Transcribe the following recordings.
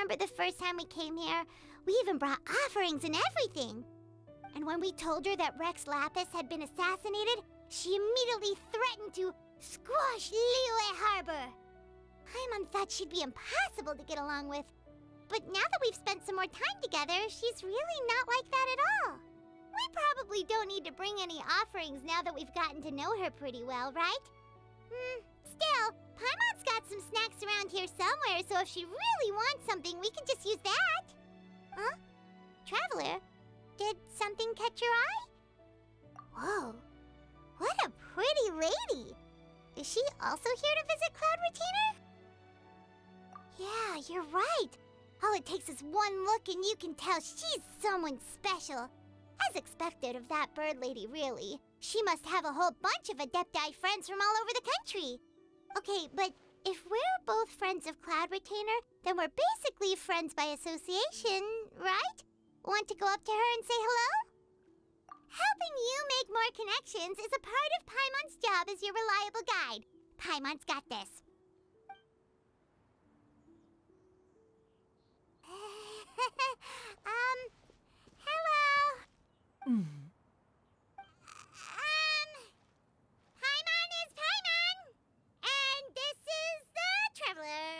remember the first time we came here? We even brought offerings and everything. And when we told her that Rex Lapis had been assassinated, she immediately threatened to squash Liyue Harbor. Paimon thought she'd be impossible to get along with. But now that we've spent some more time together, she's really not like that at all. We probably don't need to bring any offerings now that we've gotten to know her pretty well, right? Still, Paimon's got some snacks around here somewhere, so if she really wants something, we can just use that. Huh? Traveler, did something catch your eye? Whoa, what a pretty lady! Is she also here to visit Cloud Retainer? Yeah, you're right. All it takes is one look and you can tell she's someone special. As expected of that bird lady, really. She must have a whole bunch of Adepti friends from all over the country. Okay, but if we're both friends of Cloud Retainer, then we're basically friends by association, right? Want to go up to her and say hello? Helping you make more connections is a part of Paimon's job as your reliable guide. Paimon's got this. Hello? Paimon is Paimon! And this is the Traveler.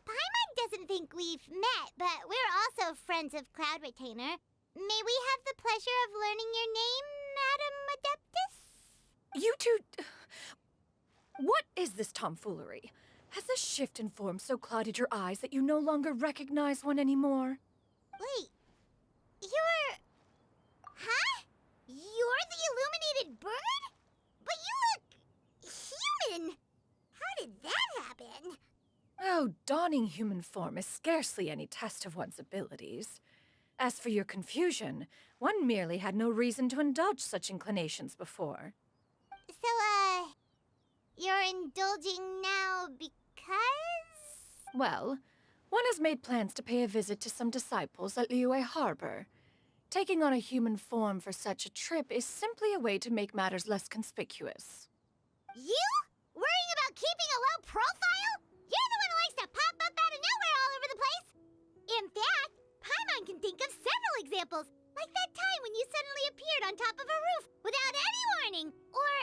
Paimon doesn't think we've met, but we're also friends of Cloud Retainer. May we have the pleasure of learning your name, Madam Adeptus? You two... What is this tomfoolery? Has this shift in form so clouded your eyes that you no longer recognize one anymore? Wait, you're... Huh? You're the illuminated bird? But you look... human! How did that happen? Oh, donning human form is scarcely any test of one's abilities. As for your confusion, one merely had no reason to indulge such inclinations before. So, you're indulging now because? Well, one has made plans to pay a visit to some disciples at Liyue Harbor. Taking on a human form for such a trip is simply a way to make matters less conspicuous. You? Worrying about keeping a low profile? You're the one who likes to pop up out of nowhere all over the place! In fact, Paimon can think of several examples, like that time when you suddenly appeared on top of a roof without any warning, or...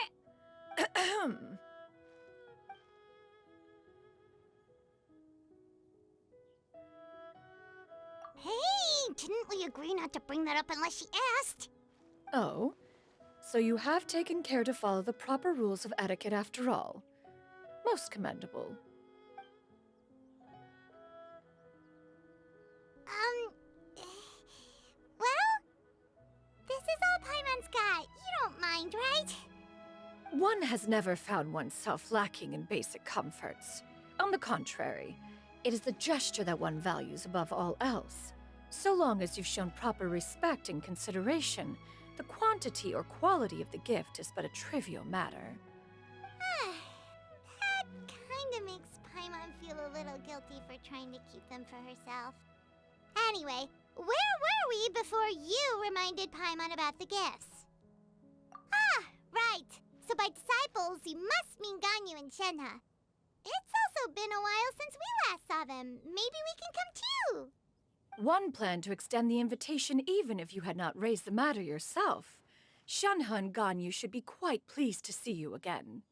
Hey, didn't we agree not to bring that up unless she asked? Oh? So you have taken care to follow the proper rules of etiquette after all. Most commendable. Well, this is all Paimon's got. You don't mind, right? One has never found oneself lacking in basic comforts. On the contrary, it is the gesture that one values above all else. So long as you've shown proper respect and consideration, the quantity or quality of the gift is but a trivial matter. That kinda makes Paimon feel a little guilty for trying to keep them for herself. Anyway, where were we before you reminded Paimon about the gifts? Ah, right. So by disciples, you must mean Ganyu and Shenhe. It's also been a while since we last saw them. Maybe we can come too. One planned to extend the invitation even if you had not raised the matter yourself. Shenhe and Ganyu should be quite pleased to see you again.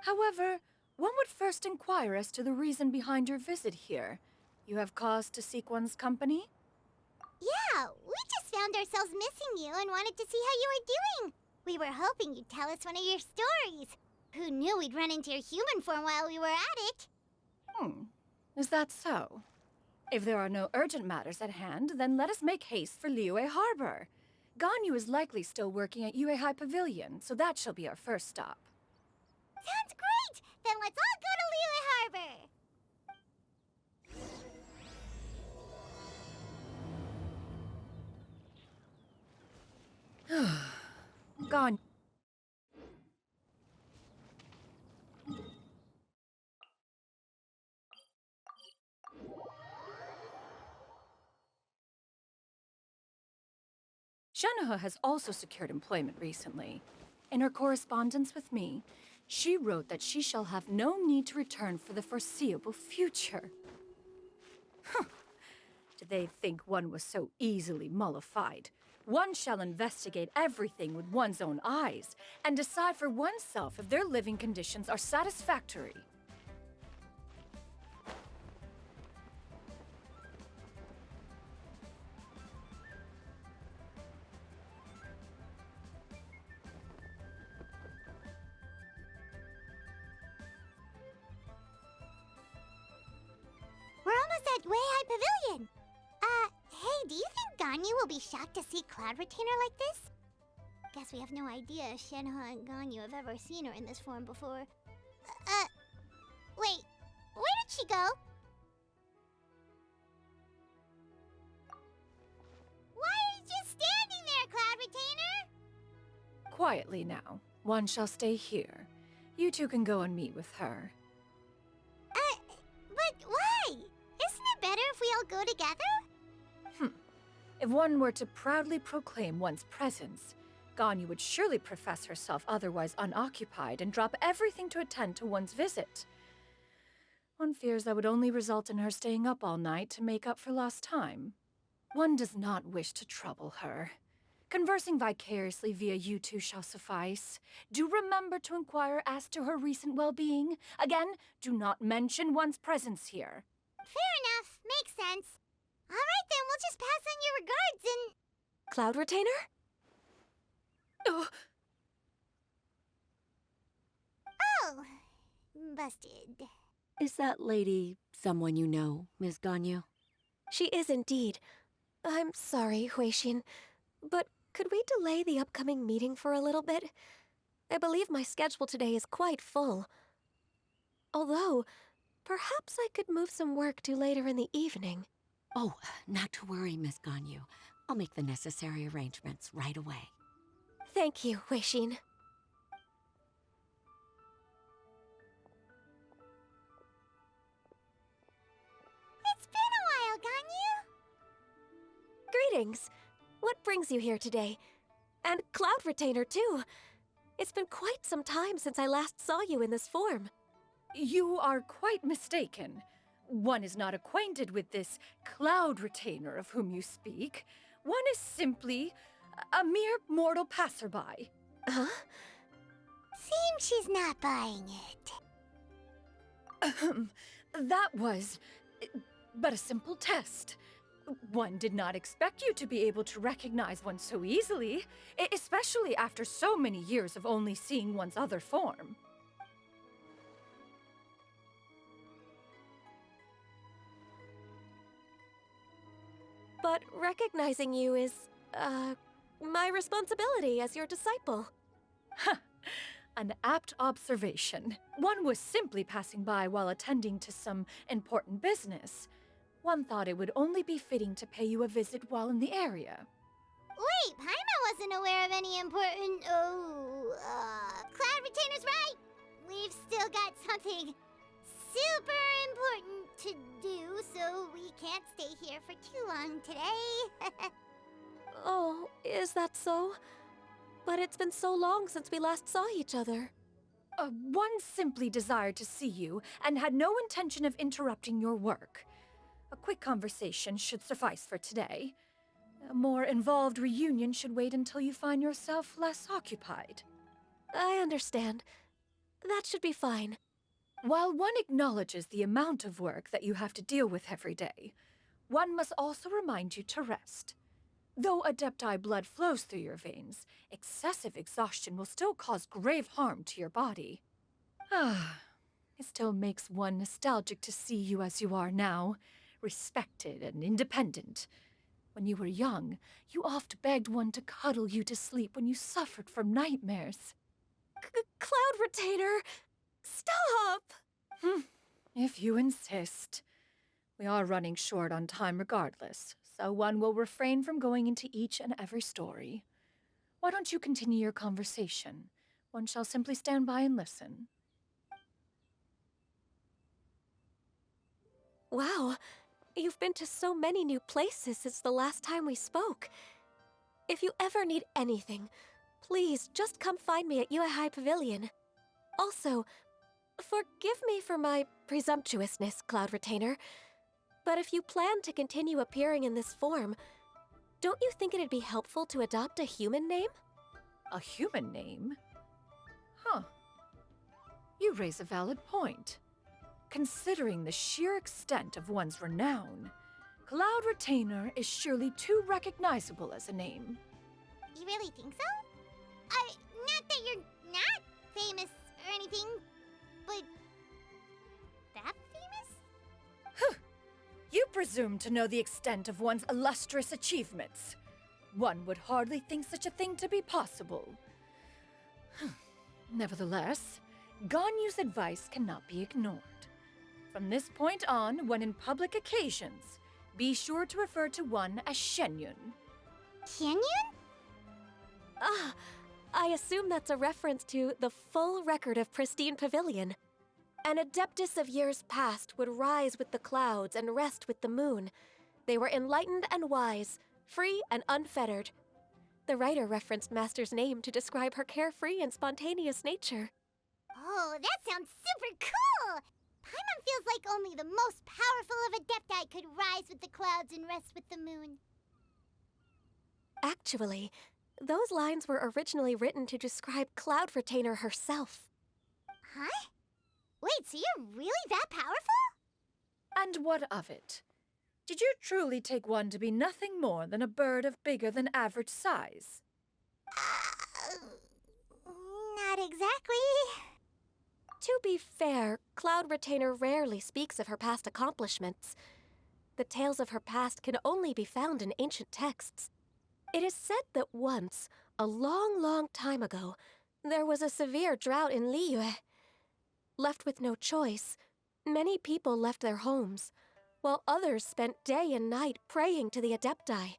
However, one would first inquire as to the reason behind your visit here. You have cause to seek one's company? Yeah, we just found ourselves missing you and wanted to see how you were doing. We were hoping you'd tell us one of your stories. Who knew we'd run into your human form while we were at it? Is that so? If there are no urgent matters at hand, then let us make haste for Liyue Harbor. Ganyu is likely still working at Yuehai Pavilion, so that shall be our first stop. Sounds great! Then let's all go to Liyue Harbor! Ganyu. Shenhe has also secured employment recently. In her correspondence with me, She wrote that she shall have no need to return for the foreseeable future. Huh. Did they think one was so easily mollified? One shall investigate everything with one's own eyes and decide for oneself if their living conditions are satisfactory. We're almost at Weihai Pavilion. Hey, do you think Ganyu will be shocked to see Cloud Retainer like this? Guess we have no idea if Shenhe and Ganyu have ever seen her in this form before. Wait, where did she go? Why are you just standing there, Cloud Retainer? Quietly now. One shall stay here. You two can go and meet with her. But why? Isn't it better if we all go together? If one were to proudly proclaim one's presence, Ganyu would surely profess herself otherwise unoccupied and drop everything to attend to one's visit. One fears that would only result in her staying up all night to make up for lost time. One does not wish to trouble her. Conversing vicariously via you two shall suffice. Do remember to inquire as to her recent well-being. Again, do not mention one's presence here. Fair enough. Makes sense. All right, then, we'll just pass on your regards and... Cloud Retainer? Oh, busted. Is that lady someone you know, Miss Ganyu? She is indeed. I'm sorry, Huixin, but could we delay the upcoming meeting for a little bit? I believe my schedule today is quite full. Although, perhaps I could move some work to later in the evening. Oh, not to worry, Miss Ganyu. I'll make the necessary arrangements right away. Thank you, Huixin. It's been a while, Ganyu. Greetings. What brings you here today? And Cloud Retainer, too. It's been quite some time since I last saw you in this form. You are quite mistaken. One is not acquainted with this Cloud Retainer of whom you speak. One is simply a mere mortal passerby. Huh? Seems she's not buying it. That was but a simple test. One did not expect you to be able to recognize one so easily, especially after so many years of only seeing one's other form. But recognizing you is, my responsibility as your disciple. An apt observation. One was simply passing by while attending to some important business. One thought it would only be fitting to pay you a visit while in the area. Wait, Paimon wasn't aware of any important... Cloud Retainer's right! We've still got something super important to do, so we can't stay here for too long today. Oh, is that so? But it's been so long since we last saw each other. One simply desired to see you and had no intention of interrupting your work. A quick conversation should suffice for today. A more involved reunion should wait until you find yourself less occupied. I understand. That should be fine. While one acknowledges the amount of work that you have to deal with every day, one must also remind you to rest. Though Adepti blood flows through your veins, excessive exhaustion will still cause grave harm to your body. It still makes one nostalgic to see you as you are now, respected and independent. When you were young, you oft begged one to cuddle you to sleep when you suffered from nightmares. Cloud Retainer! Stop! If you insist. We are running short on time regardless, so one will refrain from going into each and every story. Why don't you continue your conversation? One shall simply stand by and listen. Wow, you've been to so many new places since the last time we spoke. If you ever need anything, please just come find me at Weihai Pavilion. Also, forgive me for my presumptuousness, Cloud Retainer, but if you plan to continue appearing in this form, don't you think it'd be helpful to adopt a human name? A human name? Huh. You raise a valid point. Considering the sheer extent of one's renown, Cloud Retainer is surely too recognizable as a name. You really think so? Not that you're not famous or anything, but that famous? You presume to know the extent of one's illustrious achievements. One would hardly think such a thing to be possible. Nevertheless, Ganyu's advice cannot be ignored. From this point on, when in public occasions, be sure to refer to one as Xianyun. Xianyun? Ah, I assume that's a reference to the full record of Pristine Pavilion. An adeptus of years past would rise with the clouds and rest with the moon. They were enlightened and wise, free and unfettered. The writer referenced Master's name to describe her carefree and spontaneous nature. Oh, that sounds super cool! Paimon feels like only the most powerful of Adepti could rise with the clouds and rest with the moon. Actually, those lines were originally written to describe Cloud Retainer herself. Huh? Wait, so you're really that powerful? And what of it? Did you truly take one to be nothing more than a bird of bigger than average size? Not exactly. To be fair, Cloud Retainer rarely speaks of her past accomplishments. The tales of her past can only be found in ancient texts. It is said that once, a long, long time ago, there was a severe drought in Liyue. Left with no choice, many people left their homes, while others spent day and night praying to the Adepti.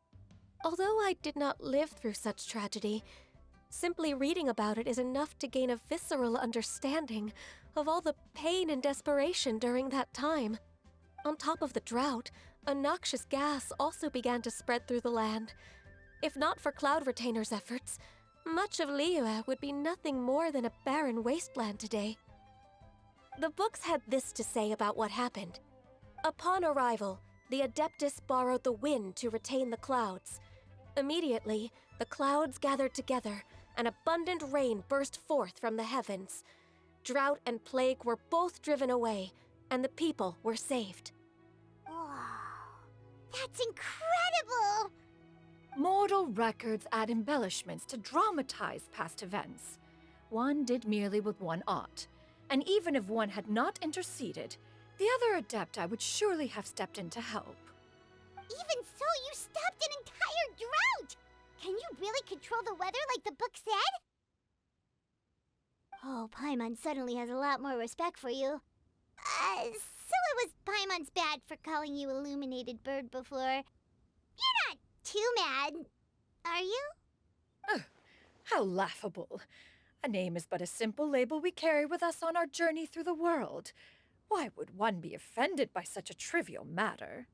Although I did not live through such tragedy, simply reading about it is enough to gain a visceral understanding of all the pain and desperation during that time. On top of the drought, a noxious gas also began to spread through the land. If not for Cloud Retainer's efforts, much of Liyue would be nothing more than a barren wasteland today. The books had this to say about what happened. Upon arrival, the Adeptus borrowed the wind to retain the clouds. Immediately, the clouds gathered together, and abundant rain burst forth from the heavens. Drought and plague were both driven away, and the people were saved. Wow, that's incredible! Mortal records add embellishments to dramatize past events. One did merely with one ought, and even if one had not interceded, the other Adepti would surely have stepped in to help. Even so, you stopped an entire drought! Can you really control the weather like the book said? Oh, Paimon suddenly has a lot more respect for you. So it was Paimon's bad for calling you Illuminated Bird before. You're not too mad, are you? How laughable. A name is but a simple label we carry with us on our journey through the world. Why would one be offended by such a trivial matter?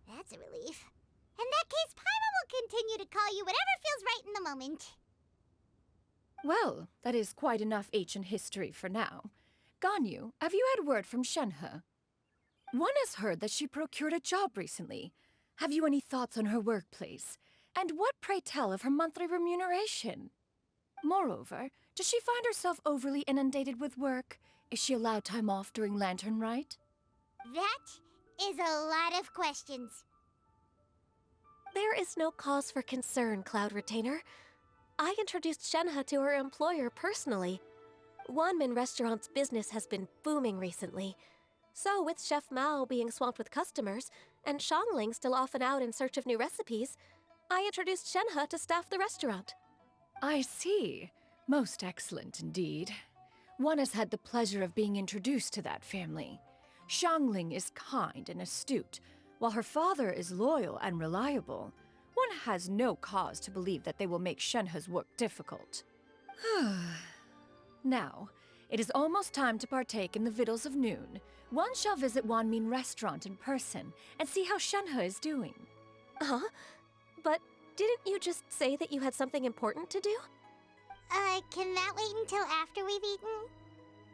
That's a relief. In that case, Paimon will continue to call you whatever feels right in the moment. Well, that is quite enough ancient history for now. Ganyu, have you had word from Shenhe? One has heard that she procured a job recently. Have you any thoughts on her workplace? And what, pray tell, of her monthly remuneration? Moreover, does she find herself overly inundated with work? Is she allowed time off during Lantern Rite? That is a lot of questions. There is no cause for concern, Cloud Retainer. I introduced Shenhe to her employer personally. Wanmin Restaurant's business has been booming recently. So with Chef Mao being swamped with customers, and Xiangling still off and out in search of new recipes, I introduced Shenhe to staff the restaurant. I see. Most excellent indeed. One has had the pleasure of being introduced to that family. Xiangling is kind and astute, while her father is loyal and reliable. One has no cause to believe that they will make Shenhe's work difficult. Now, it is almost time to partake in the victuals of noon. One shall visit Wanmin Restaurant in person and see how Shenhe is doing. Huh? But didn't you just say that you had something important to do? Can that wait until after we've eaten?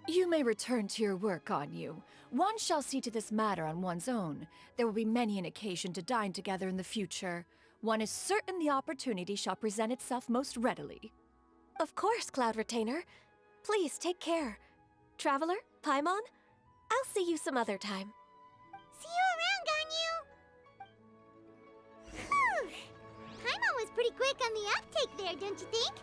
You may return to your work, Xianyun. One shall see to this matter on one's own. There will be many an occasion to dine together in the future. One is certain the opportunity shall present itself most readily. Of course, Cloud Retainer. Please take care. Traveler, Paimon, I'll see you some other time. See you around, Ganyu! Whew! Paimon was pretty quick on the uptake there, don't you think?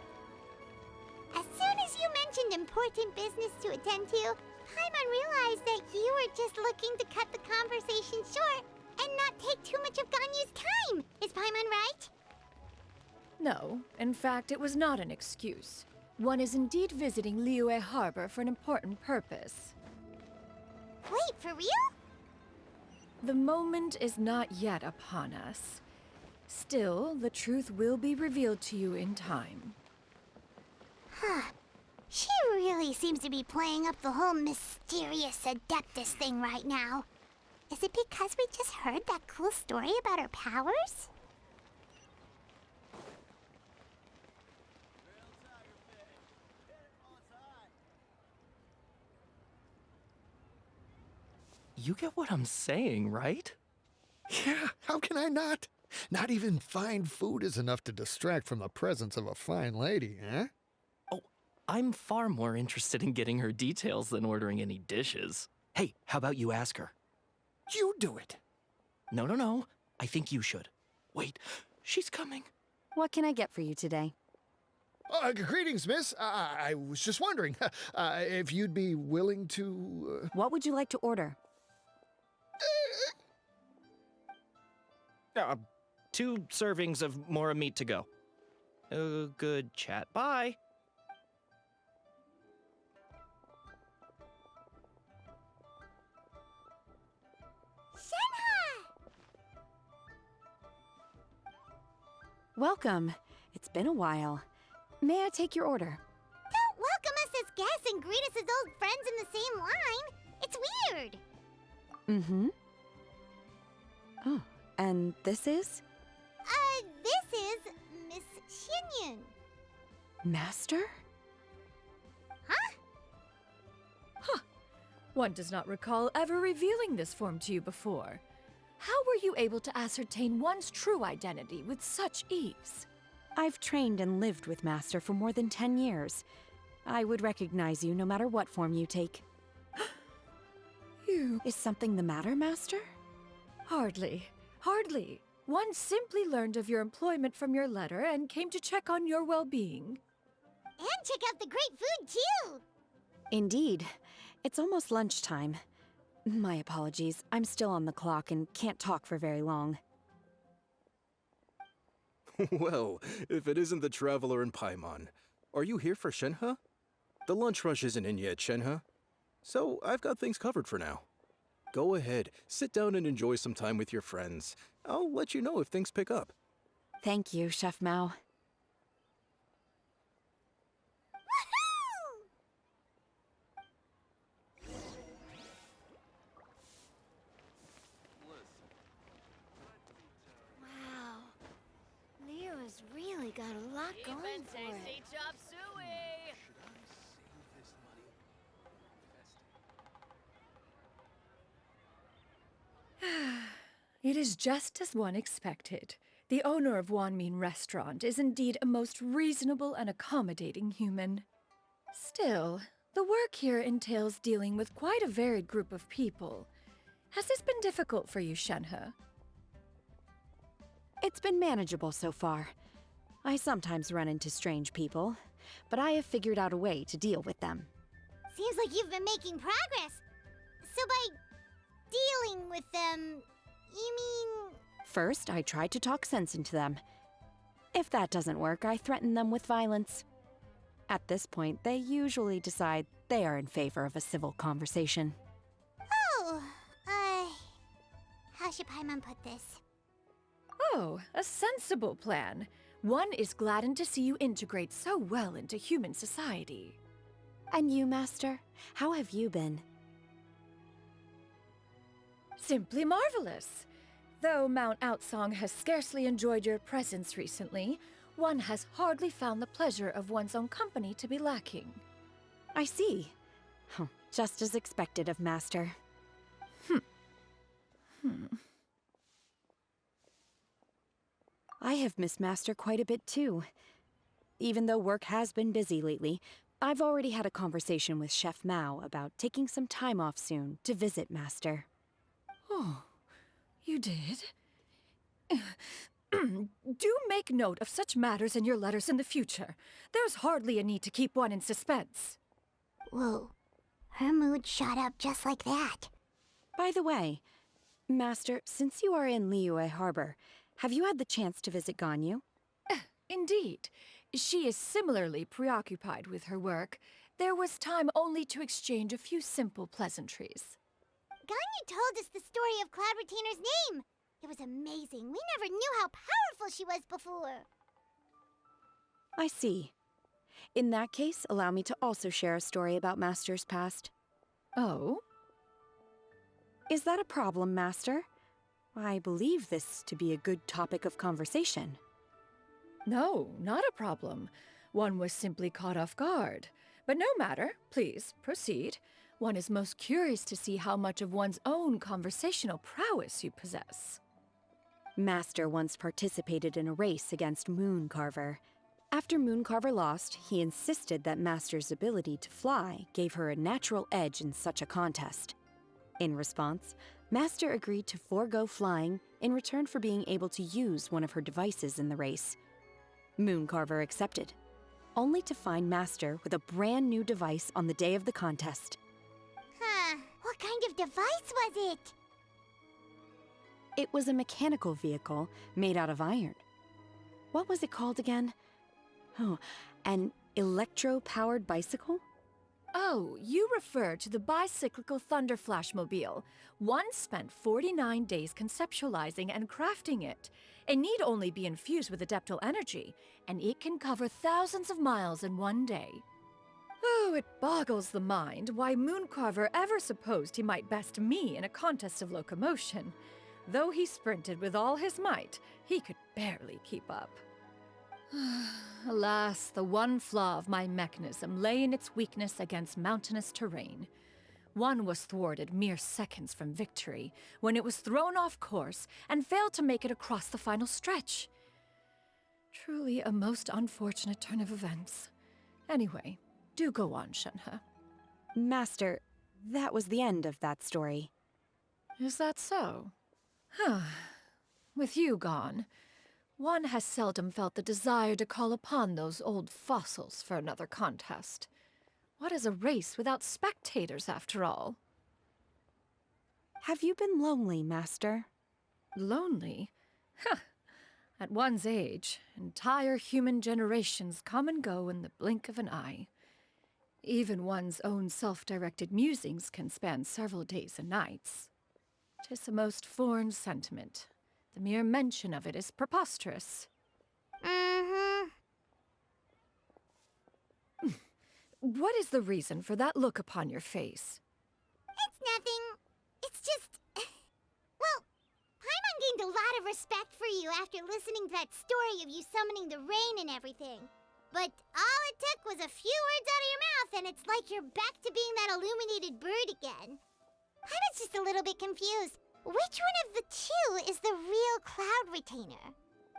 As soon as you mentioned important business to attend to, Paimon realized that you were just looking to cut the conversation short and not take too much of Ganyu's time. Is Paimon right? No, in fact, it was not an excuse. One is indeed visiting Liyue Harbor for an important purpose. Wait, for real? The moment is not yet upon us. Still, the truth will be revealed to you in time. Huh. She really seems to be playing up the whole mysterious Adeptus thing right now. Is it because we just heard that cool story about her powers? You get what I'm saying, right? Yeah, how can I not? Not even fine food is enough to distract from the presence of a fine lady, eh? Oh, I'm far more interested in getting her details than ordering any dishes. Hey, how about you ask her? You do it. No. I think you should. Wait, she's coming. What can I get for you today? Greetings, miss. I was just wondering if you'd be willing to... What would you like to order? 2 servings of Mora meat to go. Good chat. Bye. Welcome. It's been a while. May I take your order? Don't welcome us as guests and greet us as old friends in the same line. It's weird. Mm-hmm. Oh, and this is? This is Miss Xianyun. Master? One does not recall ever revealing this form to you before. How were you able to ascertain one's true identity with such ease? I've trained and lived with Master for more than 10 years. I would recognize you no matter what form you take. You... Is something the matter, Master? Hardly. One simply learned of your employment from your letter and came to check on your well-being. And check out the great food, too. Indeed. It's almost lunchtime. My apologies. I'm still on the clock and can't talk for very long. Well, if it isn't the Traveler and Paimon. Are you here for Shenhe? The lunch rush isn't in yet, Shenhe. So I've got things covered for now. Go ahead, sit down and enjoy some time with your friends. I'll let you know if things pick up. Thank you, Chef Mao. Wow. Lyra's really got a lot going for it. Chop suey! It is just as one expected. The owner of Wanmin Restaurant is indeed a most reasonable and accommodating human. Still, the work here entails dealing with quite a varied group of people. Has this been difficult for you, Shenhe? It's been manageable so far. I sometimes run into strange people, but I have figured out a way to deal with them. Seems like you've been making progress. So by dealing with them, you mean... First, I try to talk sense into them. If that doesn't work, I threaten them with violence. At this point, they usually decide they are in favor of a civil conversation. Oh, how should Paimon put this? Oh, a sensible plan. One is gladdened to see you integrate so well into human society. And you, Master? How have you been? Simply marvelous. Though Mount Outsong has scarcely enjoyed your presence recently, one has hardly found the pleasure of one's own company to be lacking. I see. Just as expected of Master. I have missed Master quite a bit too. Even though work has been busy lately, I've already had a conversation with Chef Mao about taking some time off soon to visit Master. Oh, you did? Do make note of such matters in your letters in the future. There's hardly a need to keep one in suspense. Whoa. Her mood shot up just like that. By the way, Master, since you are in Liyue Harbor, have you had the chance to visit Ganyu? Indeed. She is similarly preoccupied with her work. There was time only to exchange a few simple pleasantries. Ganyu told us the story of Cloud Retainer's name. It was amazing. We never knew how powerful she was before. I see. In that case, allow me to also share a story about Master's past. Oh? Is that a problem, Master? I believe this to be a good topic of conversation. No, not a problem. One was simply caught off guard. But no matter. Please, proceed. One is most curious to see how much of one's own conversational prowess you possess. Master once participated in a race against Mooncarver. After Mooncarver lost, he insisted that Master's ability to fly gave her a natural edge in such a contest. In response, Master agreed to forego flying in return for being able to use one of her devices in the race. Mooncarver accepted, only to find Master with a brand new device on the day of the contest. Huh. What kind of device was it? It was a mechanical vehicle made out of iron. What was it called again? Oh, an electro-powered bicycle? Oh, you refer to the bicyclical Thunder Flashmobile. One spent 49 days conceptualizing and crafting it. It need only be infused with adeptal energy, and it can cover thousands of miles in one day. Oh, it boggles the mind why Mooncarver ever supposed he might best me in a contest of locomotion. Though he sprinted with all his might, he could barely keep up. Alas, the one flaw of my mechanism lay in its weakness against mountainous terrain. One was thwarted mere seconds from victory, when it was thrown off course and failed to make it across the final stretch. Truly a most unfortunate turn of events. Anyway, do go on, Shenhe. Master, that was the end of that story. Is that so? Huh. With you gone, one has seldom felt the desire to call upon those old fossils for another contest. What is a race without spectators, after all? Have you been lonely, Master? Lonely? Huh. At one's age, entire human generations come and go in the blink of an eye. Even one's own self-directed musings can span several days and nights. 'Tis a most foreign sentiment. The mere mention of it is preposterous. What is the reason for that look upon your face? It's nothing. It's just... Well, Paimon gained a lot of respect for you after listening to that story of you summoning the rain and everything. But all it took was a few words out of your mouth and it's like you're back to being that illuminated bird again. I was just a little bit confused. Which one of the two is the real Cloud Retainer?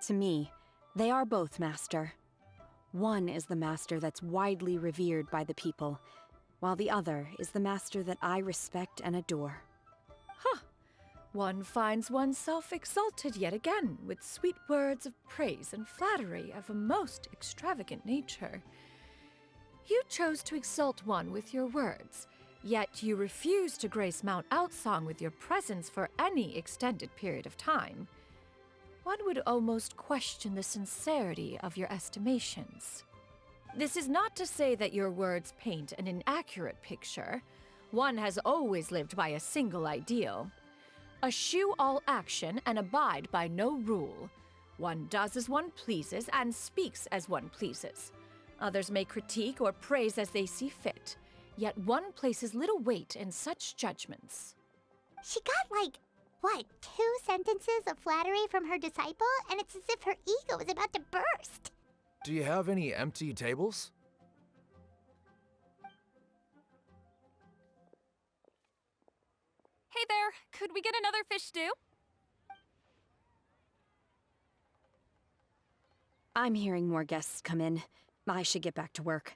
To me, they are both, Master. One is the Master that's widely revered by the people, while the other is the Master that I respect and adore. Huh. One finds oneself exalted yet again with sweet words of praise and flattery of a most extravagant nature. You chose to exalt one with your words, yet you refuse to grace Mount Outsong with your presence for any extended period of time. One would almost question the sincerity of your estimations. This is not to say that your words paint an inaccurate picture. One has always lived by a single ideal. Eschew all action and abide by no rule. One does as one pleases and speaks as one pleases. Others may critique or praise as they see fit, yet one places little weight in such judgments. She got like, what, 2 sentences of flattery from her disciple? And it's as if her ego is about to burst. Do you have any empty tables? Hey there, could we get another fish stew? I'm hearing more guests come in. I should get back to work.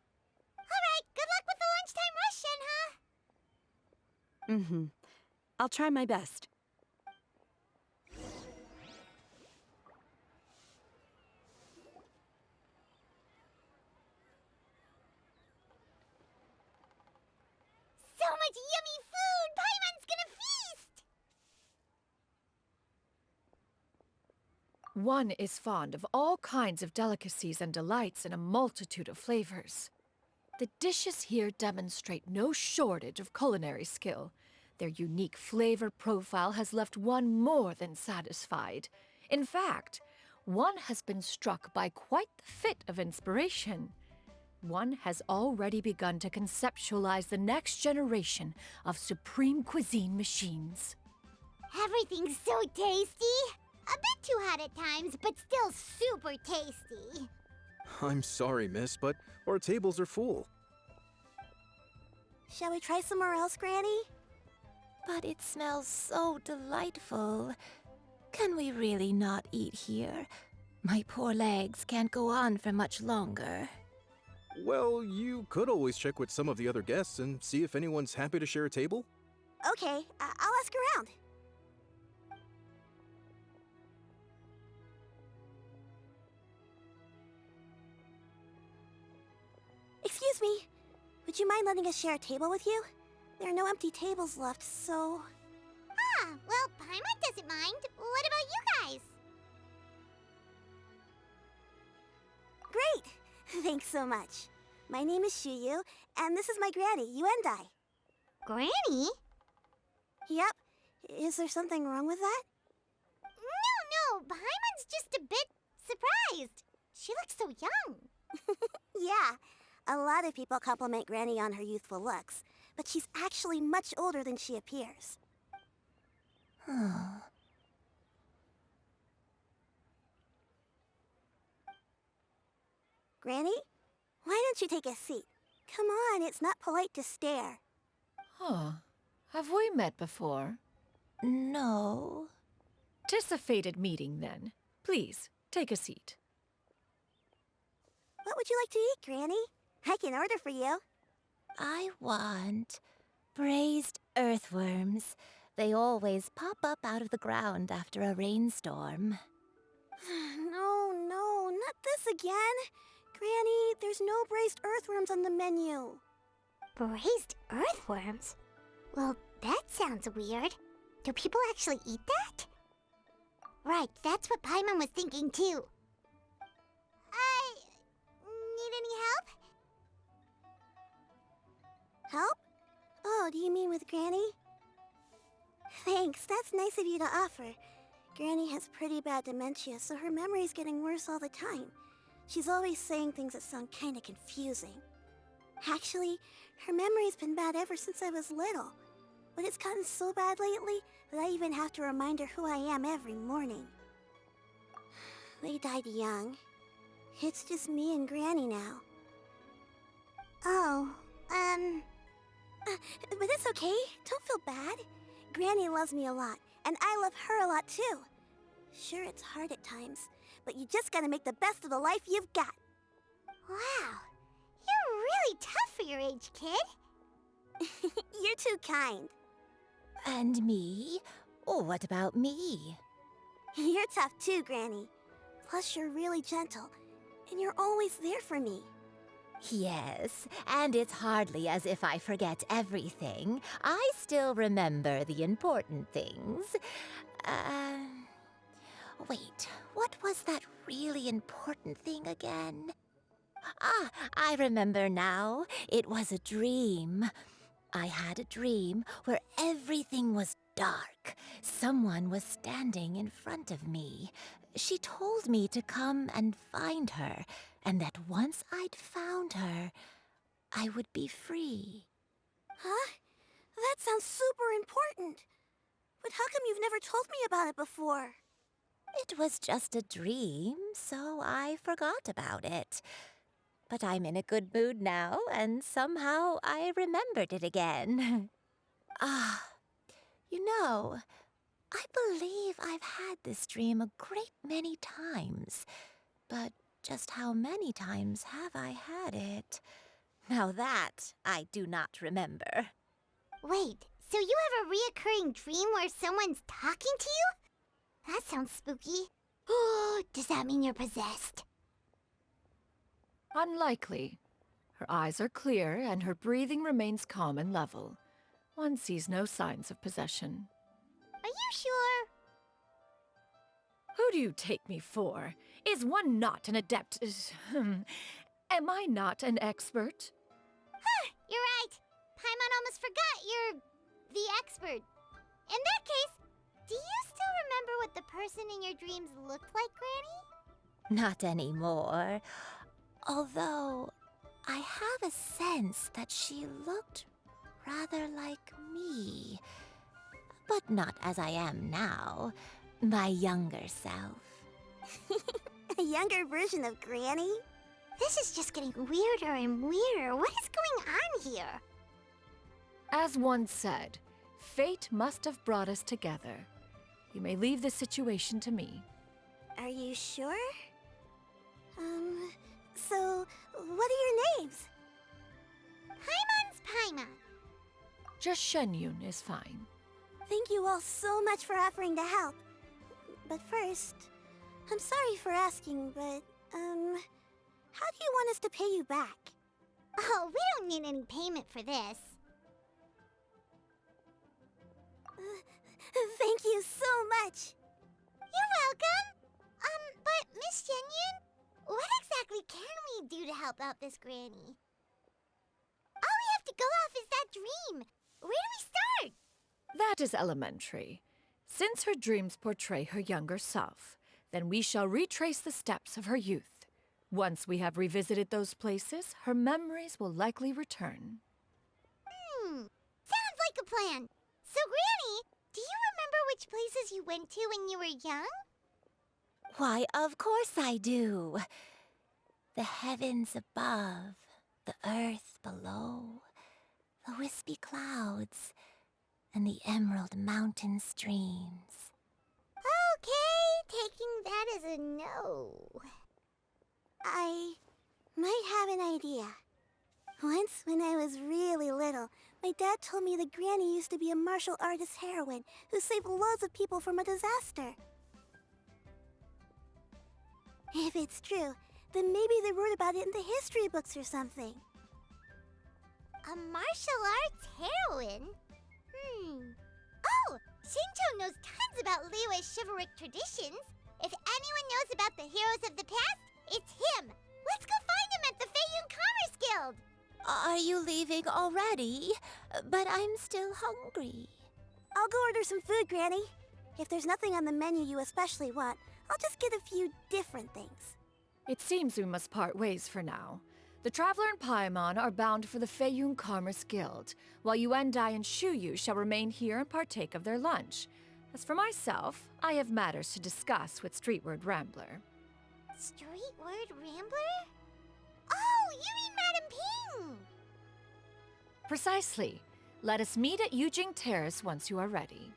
All right, good luck with the lunchtime rush, Shenhe. I'll try my best. So much yummy food! Paimon's gonna feast! One is fond of all kinds of delicacies and delights in a multitude of flavors. The dishes here demonstrate no shortage of culinary skill. Their unique flavor profile has left one more than satisfied. In fact, one has been struck by quite the fit of inspiration. One has already begun to conceptualize the next generation of supreme cuisine machines. Everything's so tasty! A bit too hot at times, but still super tasty. I'm sorry, miss, but our tables are full. Shall we try somewhere else, Granny? But it smells so delightful. Can we really not eat here? My poor legs can't go on for much longer. Well, you could always check with some of the other guests and see if anyone's happy to share a table. Okay, I'll ask around. Excuse me. Would you mind letting us share a table with you? There are no empty tables left, so... Ah, well, Paimon doesn't mind. What about you guys? Great! Thanks so much. My name is Xianyun, and this is my granny, Yuendai. Granny? Yep. Is there something wrong with that? No, Paimon's just a bit surprised. She looks so young. Yeah. A lot of people compliment Granny on her youthful looks, but she's actually much older than she appears. Granny? Why don't you take a seat? Come on, it's not polite to stare. Huh. Have we met before? No. 'Tis a fated meeting, then. Please, take a seat. What would you like to eat, Granny? I can order for you. I want braised earthworms. They always pop up out of the ground after a rainstorm. No, not this again. Granny, there's no braised earthworms on the menu. Braised earthworms? Well, that sounds weird. Do people actually eat that? Right, that's what Paimon was thinking too. Need any help? Help? Oh, do you mean with Granny? Thanks, that's nice of you to offer. Granny has pretty bad dementia, so her memory's getting worse all the time. She's always saying things that sound kinda confusing. Actually, her memory's been bad ever since I was little. But it's gotten so bad lately that I even have to remind her who I am every morning. They died young. It's just me and Granny now. Oh, But it's okay. Don't feel bad. Granny loves me a lot, and I love her a lot too. Sure, it's hard at times, but you just gotta make the best of the life you've got. wow. You're really tough for your age, kid. You're too kind. And me? Oh, what about me? You're tough too, Granny. Plus, you're really gentle, and you're always there for me. Yes, and it's hardly as if I forget everything. I still remember the important things. Wait, what was that really important thing again? Ah, I remember now. It was a dream. I had a dream where everything was dark. Someone was standing in front of me. She told me to come and find her, and that once I'd found her, I would be free. Huh? That sounds super important. But how come you've never told me about it before? It was just a dream, so I forgot about it. But I'm in a good mood now, and somehow I remembered it again. Ah, you know, I believe I've had this dream a great many times. But just how many times have I had it? Now that I do not remember. Wait, so you have a reoccurring dream where someone's talking to you? That sounds spooky. Oh, does that mean you're possessed? Unlikely. Her eyes are clear and her breathing remains calm and level. One sees no signs of possession. Are you sure? Who do you take me for? Is one not an adept? Am I not an expert? Huh, you're right. Paimon almost forgot you're the expert. In that case, do you still remember what the person in your dreams looked like, Granny? Not anymore. Although, I have a sense that she looked rather like me. But not as I am now. My younger self. A younger version of Granny? This is just getting weirder and weirder. What is going on here? As one said, fate must have brought us together. You may leave the situation to me. Are you sure? So, what are your names? Paimon's Paimon. Just Xianyun is fine. Thank you all so much for offering to help. But first, I'm sorry for asking, but, how do you want us to pay you back? Oh, we don't need any payment for this. Thank you so much. You're welcome. But Miss Xianyun, what exactly can we do to help out this granny? All we have to go off is that dream. Where do we start? That is elementary. Since her dreams portray her younger self, then we shall retrace the steps of her youth. Once we have revisited those places, her memories will likely return. Sounds like a plan. So, Granny, do you remember which places you went to when you were young? Why, of course I do. The heavens above, the earth below, the wispy clouds, and the emerald mountain streams. Okay, taking that as a no. I might have an idea. Once, when I was really little, my dad told me that Granny used to be a martial artist heroine who saved loads of people from a disaster. If it's true, then maybe they wrote about it in the history books or something. A martial arts heroine? Oh, Shincho knows tons about Liyue's chivalric traditions. If anyone knows about the heroes of the past, it's him. Let's go find him at the Xianyun Commerce Guild. Are you leaving already? But I'm still hungry. I'll go order some food, Granny. If there's nothing on the menu you especially want, I'll just get a few different things. It seems we must part ways for now. The Traveler and Paimon are bound for the Xianyun Commerce Guild, while Yuendai and Shuyu shall remain here and partake of their lunch. As for myself, I have matters to discuss with Streetward Rambler. Streetward Rambler? Oh, you mean Madame Ping! Precisely. Let us meet at Yujing Terrace once you are ready.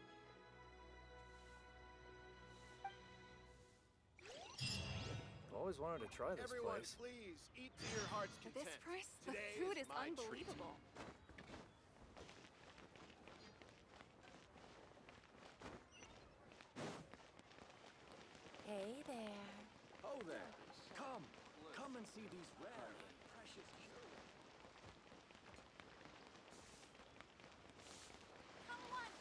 Always wanted to try this place. Please eat to your heart's For content. this price, the Today food is is my treat. unbelievable. Hey there. Oh there. Come and see these rare and precious jewels. Come on.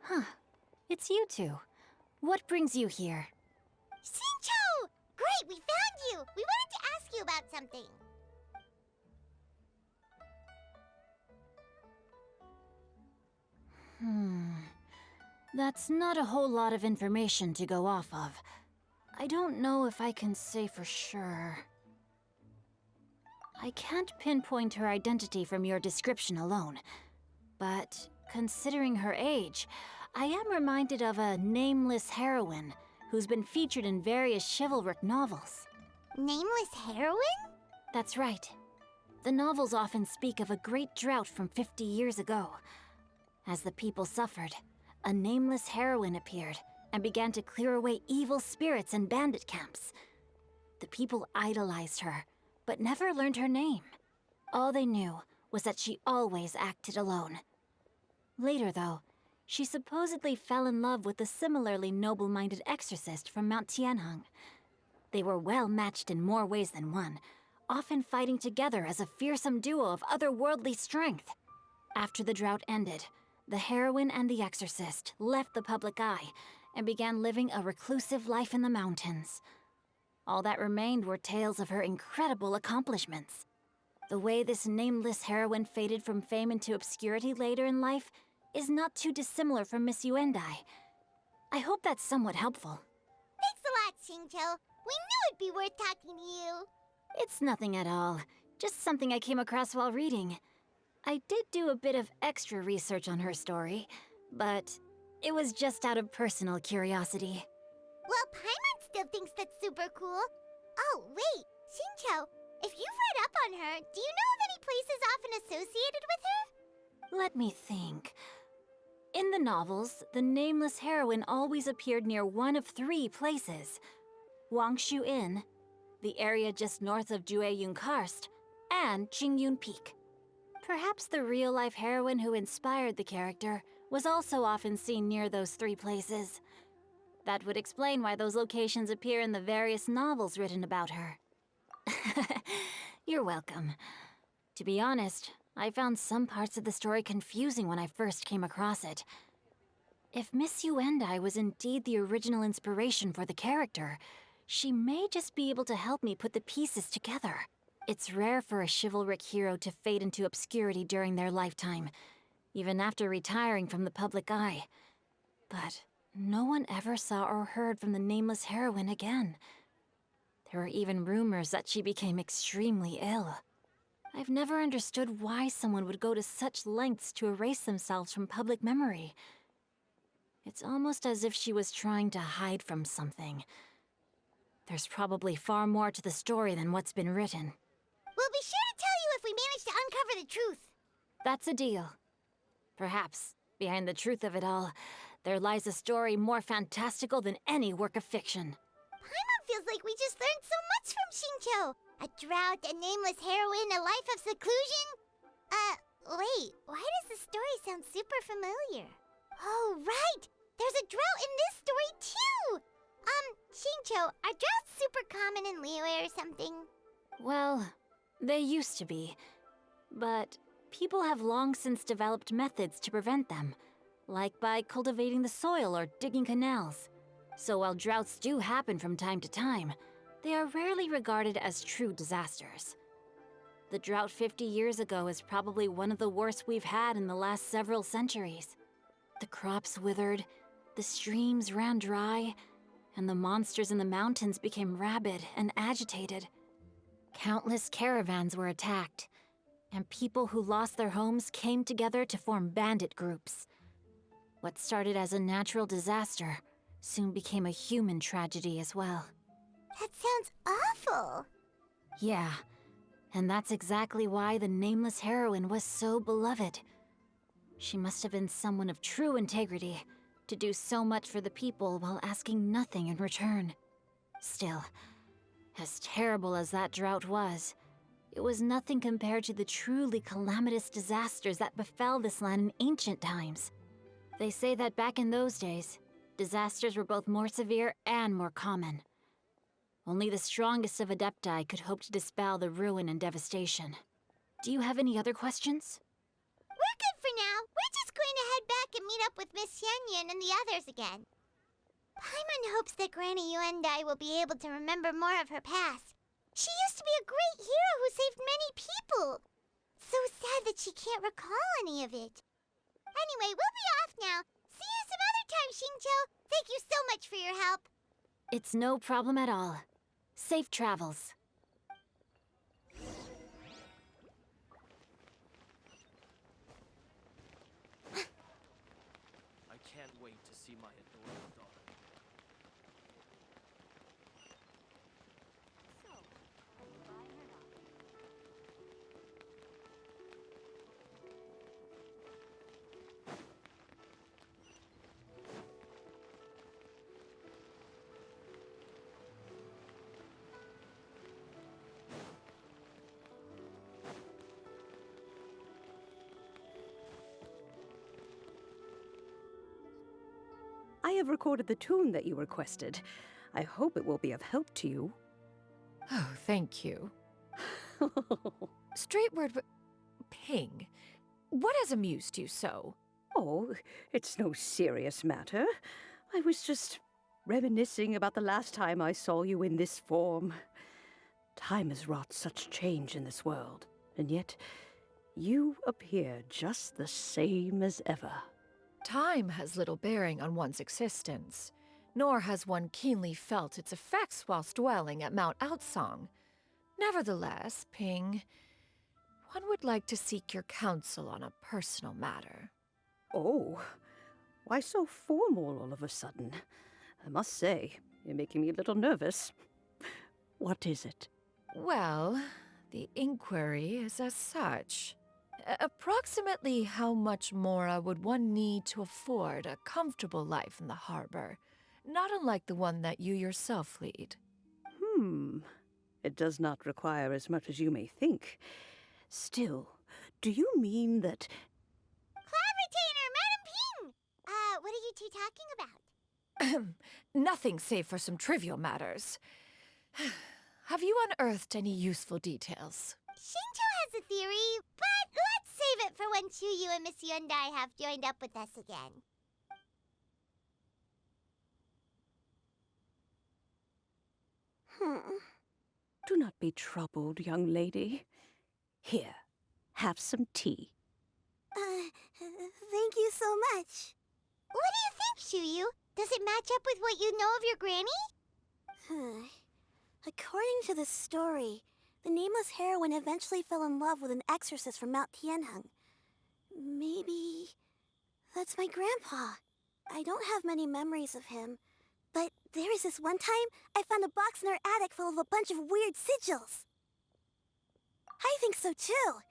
Huh. It's you two. What brings you here? Shincho! Great, we found you! We wanted to ask you about something. That's not a whole lot of information to go off of. I don't know if I can say for sure. I can't pinpoint her identity from your description alone, but considering her age, I am reminded of a nameless heroine who's been featured in various chivalric novels. Nameless heroine? That's right. The novels often speak of a great drought from 50 years ago. As the people suffered, a nameless heroine appeared and began to clear away evil spirits and bandit camps. The people idolized her, but never learned her name. All they knew was that she always acted alone. Later, though, she supposedly fell in love with a similarly noble-minded exorcist from Mount Tianheng. They were well matched in more ways than one, often fighting together as a fearsome duo of otherworldly strength. After the drought ended, the heroine and the exorcist left the public eye and began living a reclusive life in the mountains. All that remained were tales of her incredible accomplishments. The way this nameless heroine faded from fame into obscurity later in life is not too dissimilar from Miss Yuendai. I hope that's somewhat helpful. Thanks a lot, Xingqiu. We knew it'd be worth talking to you. It's nothing at all. Just something I came across while reading. I did do a bit of extra research on her story, but it was just out of personal curiosity. Well, Paimon still thinks that's super cool. Oh, wait, Xingqiu, if you've read up on her, do you know of any places often associated with her? Let me think. In the novels, the nameless heroine always appeared near one of 3 places. Wangshu Inn, the area just north of Jueyun Karst, and Qingyun Peak. Perhaps the real-life heroine who inspired the character was also often seen near those 3 places. That would explain why those locations appear in the various novels written about her. You're welcome. To be honest, I found some parts of the story confusing when I first came across it. If Miss Yuendai was indeed the original inspiration for the character, she may just be able to help me put the pieces together. It's rare for a chivalric hero to fade into obscurity during their lifetime, even after retiring from the public eye. But no one ever saw or heard from the nameless heroine again. There were even rumors that she became extremely ill. I've never understood why someone would go to such lengths to erase themselves from public memory. It's almost as if she was trying to hide from something. There's probably far more to the story than what's been written. We'll be sure to tell you if we manage to uncover the truth. That's a deal. Perhaps, behind the truth of it all, there lies a story more fantastical than any work of fiction. Paimon feels like we just learned so much from Xingqiu. A drought, a nameless heroine, a life of seclusion. Wait, why does the story sound super familiar? Oh, right! There's a drought in this story, too! Xingqiu, are droughts super common in Liyue or something? Well, they used to be. But people have long since developed methods to prevent them, like by cultivating the soil or digging canals. So while droughts do happen from time to time, they are rarely regarded as true disasters. The drought 50 years ago is probably one of the worst we've had in the last several centuries. The crops withered, the streams ran dry, and the monsters in the mountains became rabid and agitated. Countless caravans were attacked, and people who lost their homes came together to form bandit groups. What started as a natural disaster soon became a human tragedy as well. That sounds awful. Yeah, and that's exactly why the nameless heroine was so beloved. She must have been someone of true integrity, to do so much for the people while asking nothing in return. Still, as terrible as that drought was, it was nothing compared to the truly calamitous disasters that befell this land in ancient times. They say that back in those days, disasters were both more severe and more common. Only the strongest of Adepti could hope to dispel the ruin and devastation. Do you have any other questions? We're good for now. We're just going to head back and meet up with Miss Xianyun and the others again. Paimon hopes that Granny Yuendai will be able to remember more of her past. She used to be a great hero who saved many people. So sad that she can't recall any of it. Anyway, we'll be off now. See you some other time, Xingqiu. Thank you so much for your help. It's no problem at all. Safe travels. I can't wait to see my adorable daughter. I have recorded the tune that you requested. I hope it will be of help to you. Oh, thank you. Straight word, Ping. What has amused you so? Oh, it's no serious matter. I was just reminiscing about the last time I saw you in this form. Time has wrought such change in this world, and yet you appear just the same as ever. Time has little bearing on one's existence, nor has one keenly felt its effects whilst dwelling at Mount Outsong. Nevertheless, Ping, one would like to seek your counsel on a personal matter. Oh, why so formal all of a sudden? I must say, you're making me a little nervous. What is it? Well, the inquiry is as such. Approximately how much more would one need to afford a comfortable life in the harbor, not unlike the one that you yourself lead? It does not require as much as you may think. Still, do you mean that... Cloud Retainer, Madam Ping! What are you two talking about? Nothing save for some trivial matters. Have you unearthed any useful details? Xingqiu has a theory, but let's save it for when Xianyun and Miss Yundai have joined up with us again. Do not be troubled, young lady. Here, have some tea. Thank you so much. What do you think, Xiuyu? Does it match up with what you know of your granny? According to the story, the nameless heroine eventually fell in love with an exorcist from Mount Tianheng. Maybe that's my grandpa. I don't have many memories of him, but there was this one time I found a box in our attic full of a bunch of weird sigils. I think so too.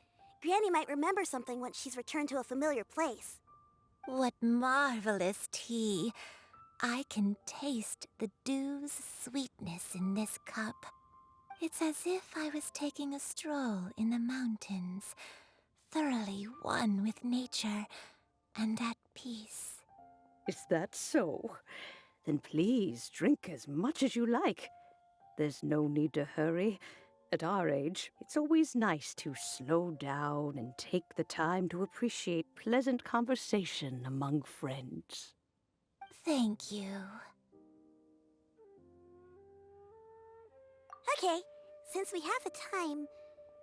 Granny might remember something once she's returned to a familiar place. What marvelous tea. I can taste the dew's sweetness in this cup. It's as if I was taking a stroll in the mountains, thoroughly one with nature and at peace. Is that so? Then please drink as much as you like. There's no need to hurry. At our age, it's always nice to slow down and take the time to appreciate pleasant conversation among friends. Thank you. Okay, since we have the time,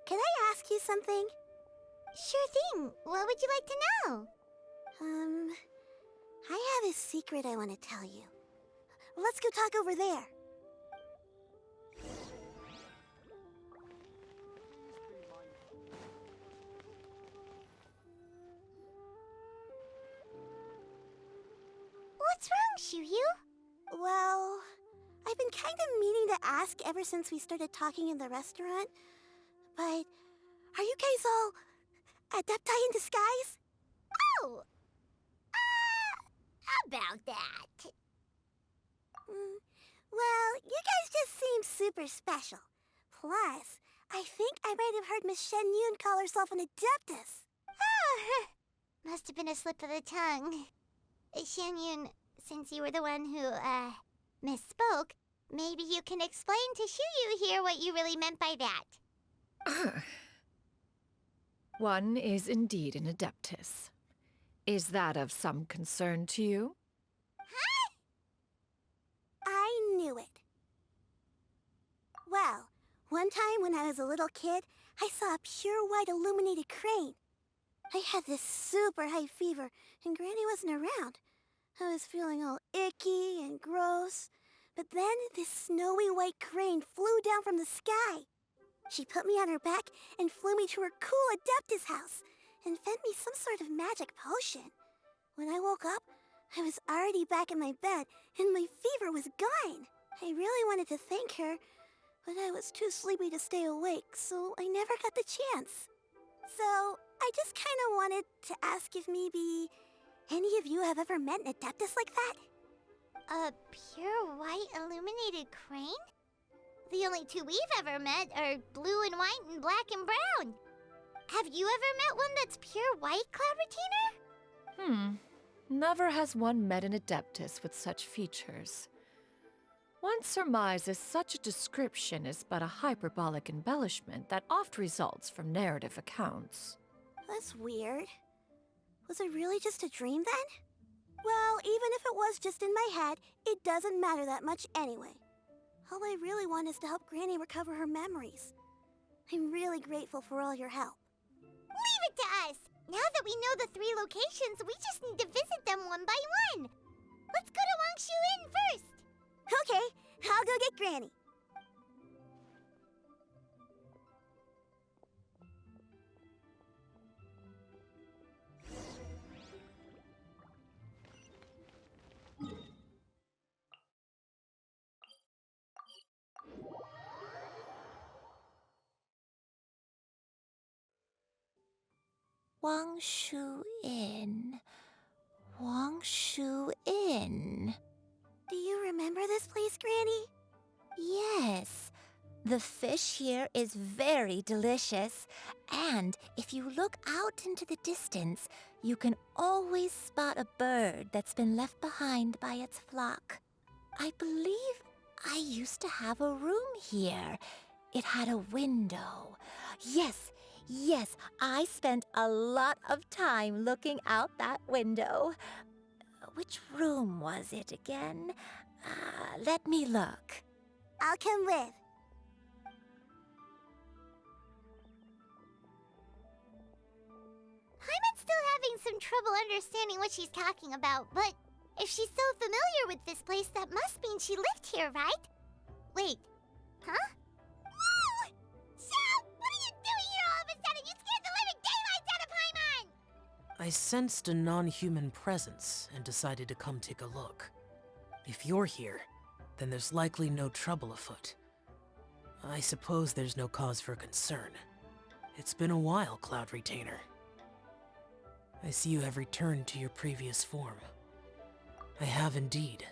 can I ask you something? Sure thing. What would you like to know? I have a secret I want to tell you. Let's go talk over there. What's wrong, Xiuyu? Well, I've been kind of meaning to ask ever since we started talking in the restaurant, but are you guys all adepti in disguise? Oh! About that. Well, you guys just seem super special. Plus, I think I might have heard Miss Xianyun call herself an adeptus. Oh, must have been a slip of the tongue. Xianyun, since you were the one who, misspoke, maybe you can explain to Xiuyu here what you really meant by that. One is indeed an adeptus. Is that of some concern to you? Huh? I knew it. Well, one time when I was a little kid, I saw a pure white illuminated crane. I had this super high fever, and Granny wasn't around. I was feeling all icky and gross. But then this snowy white crane flew down from the sky. She put me on her back and flew me to her cool Adeptus house and fed me some sort of magic potion. When I woke up, I was already back in my bed and my fever was gone. I really wanted to thank her, but I was too sleepy to stay awake, so I never got the chance. So, I just kind of wanted to ask if maybe any of you have ever met an Adeptus like that? A pure white illuminated crane? The only two we've ever met are blue and white and black and brown. Have you ever met one that's pure white, Cloud Retainer? Never has one met an Adeptus with such features. One surmises such a description is but a hyperbolic embellishment that oft results from narrative accounts. That's weird. Was it really just a dream then? Well, even if it was just in my head, it doesn't matter that much anyway. All I really want is to help Granny recover her memories. I'm really grateful for all your help. Leave it to us! Now that we know the 3 locations, we just need to visit them one by one. Let's go to Wangshu Inn first. Okay, I'll go get Granny. Wangshu Inn. Wangshu Inn. Do you remember this place, Granny? Yes. The fish here is very delicious, and if you look out into the distance, you can always spot a bird that's been left behind by its flock. I believe I used to have a room here. It had a window. Yes, I spent a lot of time looking out that window. Which room was it again? Let me look. I'll come with. Paimon's still having some trouble understanding what she's talking about, but if she's so familiar with this place, that must mean she lived here, right? Wait, huh? Whoa! Shao! What are you doing here all of a sudden? You scared the living daylights out of Paimon! I sensed a non-human presence and decided to come take a look. If you're here, then there's likely no trouble afoot. I suppose there's no cause for concern. It's been a while, Cloud Retainer. I see you have returned to your previous form. I have indeed.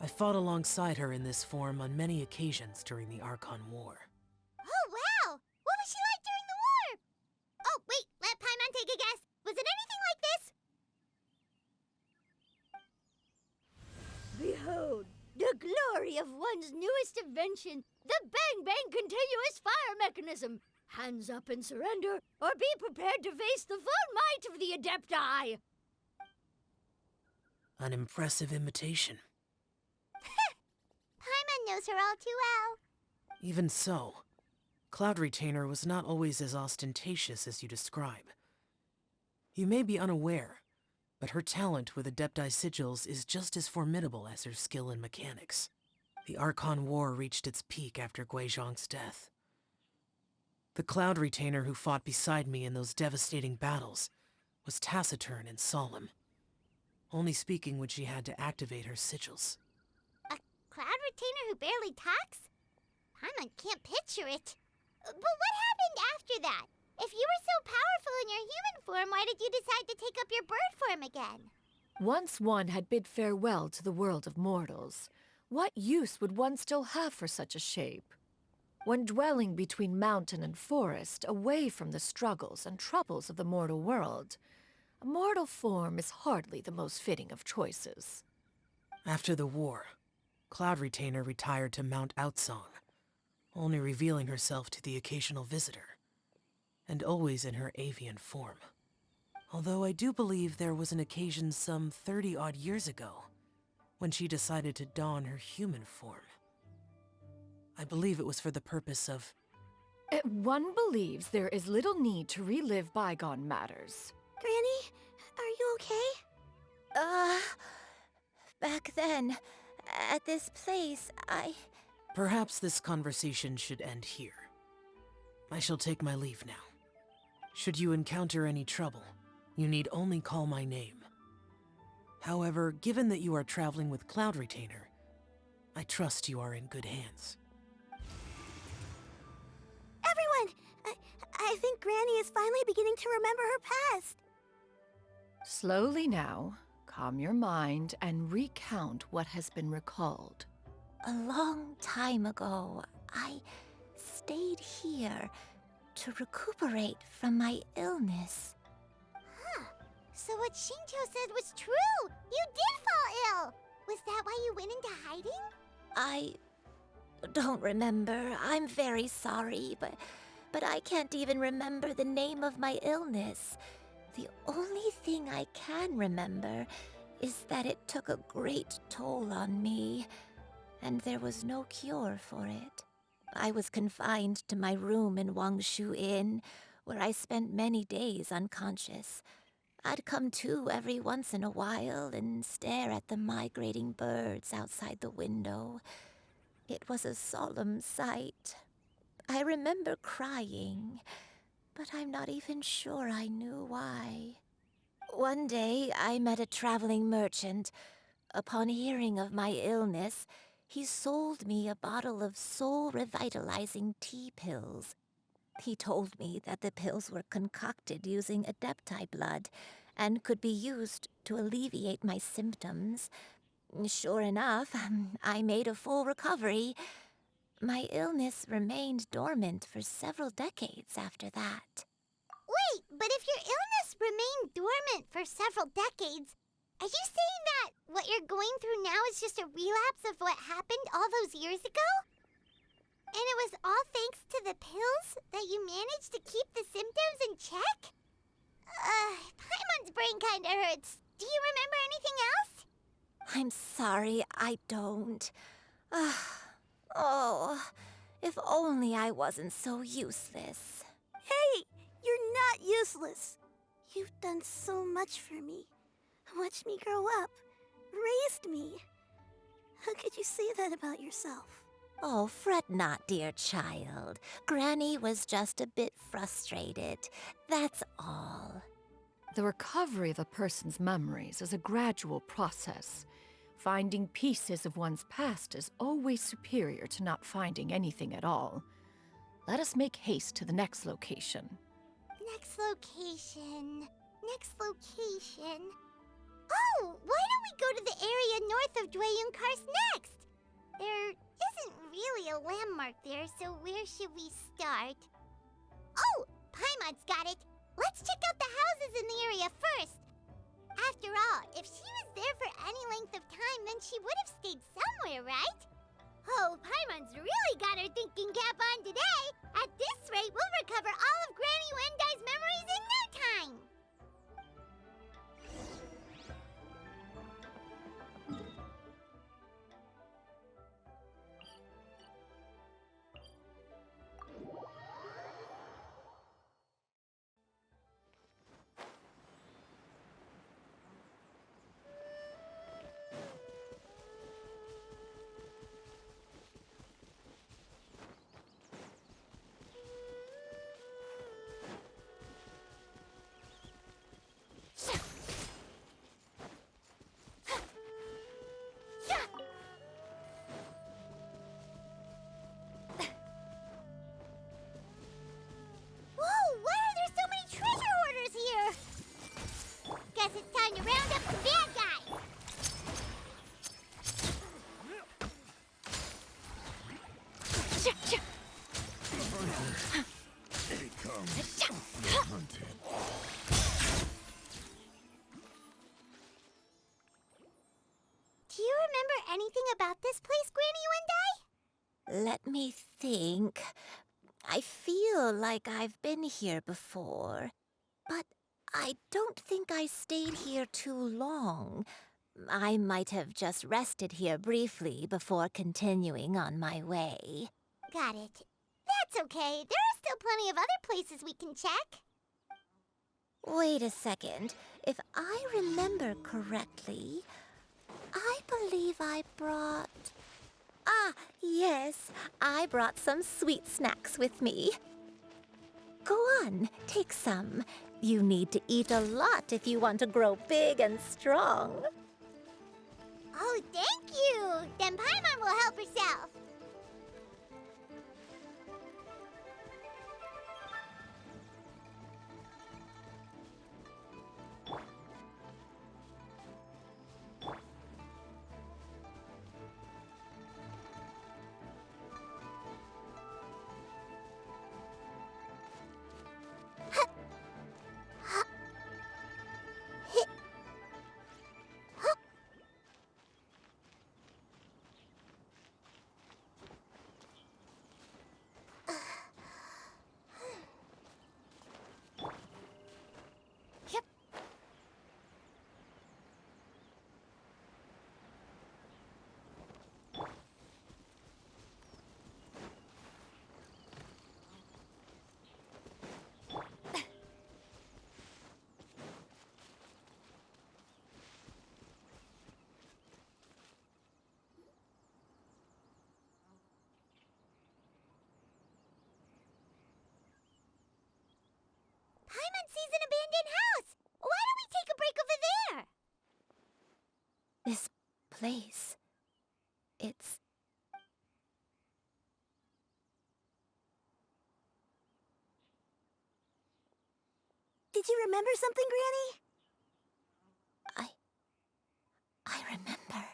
I fought alongside her in this form on many occasions during the Archon War. Oh, wow! What was she like during the war? Oh, wait, let Paimon take a guess. Was it anything like this? Behold, the glory of one's newest invention, the Bang Bang Continuous Fire Mechanism. Hands up and surrender, or be prepared to face the full might of the Adepti. An impressive imitation. Paimon knows her all too well. Even so, Cloud Retainer was not always as ostentatious as you describe. You may be unaware, but her talent with Adepti sigils is just as formidable as her skill in mechanics. The Archon War reached its peak after Guizhong's death. The Cloud Retainer who fought beside me in those devastating battles was taciturn and solemn, only speaking when she had to activate her sigils. A Cloud Retainer who barely talks? Paimon can't picture it. But what happened after that? If you were so powerful in your human form, why did you decide to take up your bird form again? Once one had bid farewell to the world of mortals, what use would one still have for such a shape? When dwelling between mountain and forest, away from the struggles and troubles of the mortal world, a mortal form is hardly the most fitting of choices. After the war, Cloud Retainer retired to Mount Outsong, only revealing herself to the occasional visitor, and always in her avian form. Although I do believe there was an occasion some 30-odd years ago when she decided to don her human form. I believe it was for the purpose of One believes there is little need to relive bygone matters. Granny, are you okay? Back then, at this place, Perhaps this conversation should end here. I shall take my leave now. Should you encounter any trouble, you need only call my name. However, given that you are traveling with Cloud Retainer, I trust you are in good hands. Everyone! I think Granny is finally beginning to remember her past. Slowly now, calm your mind and recount what has been recalled. a long time ago, I stayed here to recuperate from my illness. Huh. So what Shinto said was true! You did fall ill! Was that why you went into hiding? I don't remember. I'm very sorry, but I can't even remember the name of my illness. The only thing I can remember is that it took a great toll on me, and there was no cure for it. I was confined to my room in Wangshu Inn, where I spent many days unconscious. I'd come to every once in a while and stare at the migrating birds outside the window. It was a solemn sight. I remember crying, but I'm not even sure I knew why. One day, I met a traveling merchant. Upon hearing of my illness, he sold me a bottle of soul-revitalizing tea pills. He told me that the pills were concocted using Adepti blood and could be used to alleviate my symptoms. Sure enough, I made a full recovery. My illness remained dormant for several decades after that. Wait, but if your illness remained dormant for several decades, are you saying that what you're going through now is just a relapse of what happened all those years ago? And it was all thanks to the pills that you managed to keep the symptoms in check? Paimon's brain kinda hurts. Do you remember anything else? I'm sorry, I don't. Oh, if only I wasn't so useless. Hey, you're not useless. You've done so much for me. Watched me grow up, raised me. How could you say that about yourself? Oh, fret not, dear child. Granny was just a bit frustrated. That's all. The recovery of a person's memories is a gradual process. Finding pieces of one's past is always superior to not finding anything at all. Let us make haste to the next location. Next location. Oh, why don't we go to the area north of Dwayun Karst next? There isn't really a landmark there, so where should we start? Oh, Paimon's got it. Let's check out the houses in the area first. After all, if she was there for any length of time, then she would have stayed somewhere, right? Oh, Paimon's really got her thinking cap on today. At this rate, we'll recover all of Granny Wendai's memories in no time. Guess it's time to round up the bad guys! Here he comes. Hunted. Do you remember anything about this place, Granny Wendai? Let me think. I feel like I've been here before, but I don't think I stayed here too long. I might have just rested here briefly before continuing on my way. Got it. That's That's okay. There are still plenty of other places we can check. Wait a second. If I remember correctly, I believe I brought... Ah, yes. I brought some sweet snacks with me. Go on, take some. You need to eat a lot if you want to grow big and strong. Oh, thank you! Then Paimon will help herself. Paimon sees an abandoned house! Why don't we take a break over there? This place... it's... Did you remember something, Granny? I remember.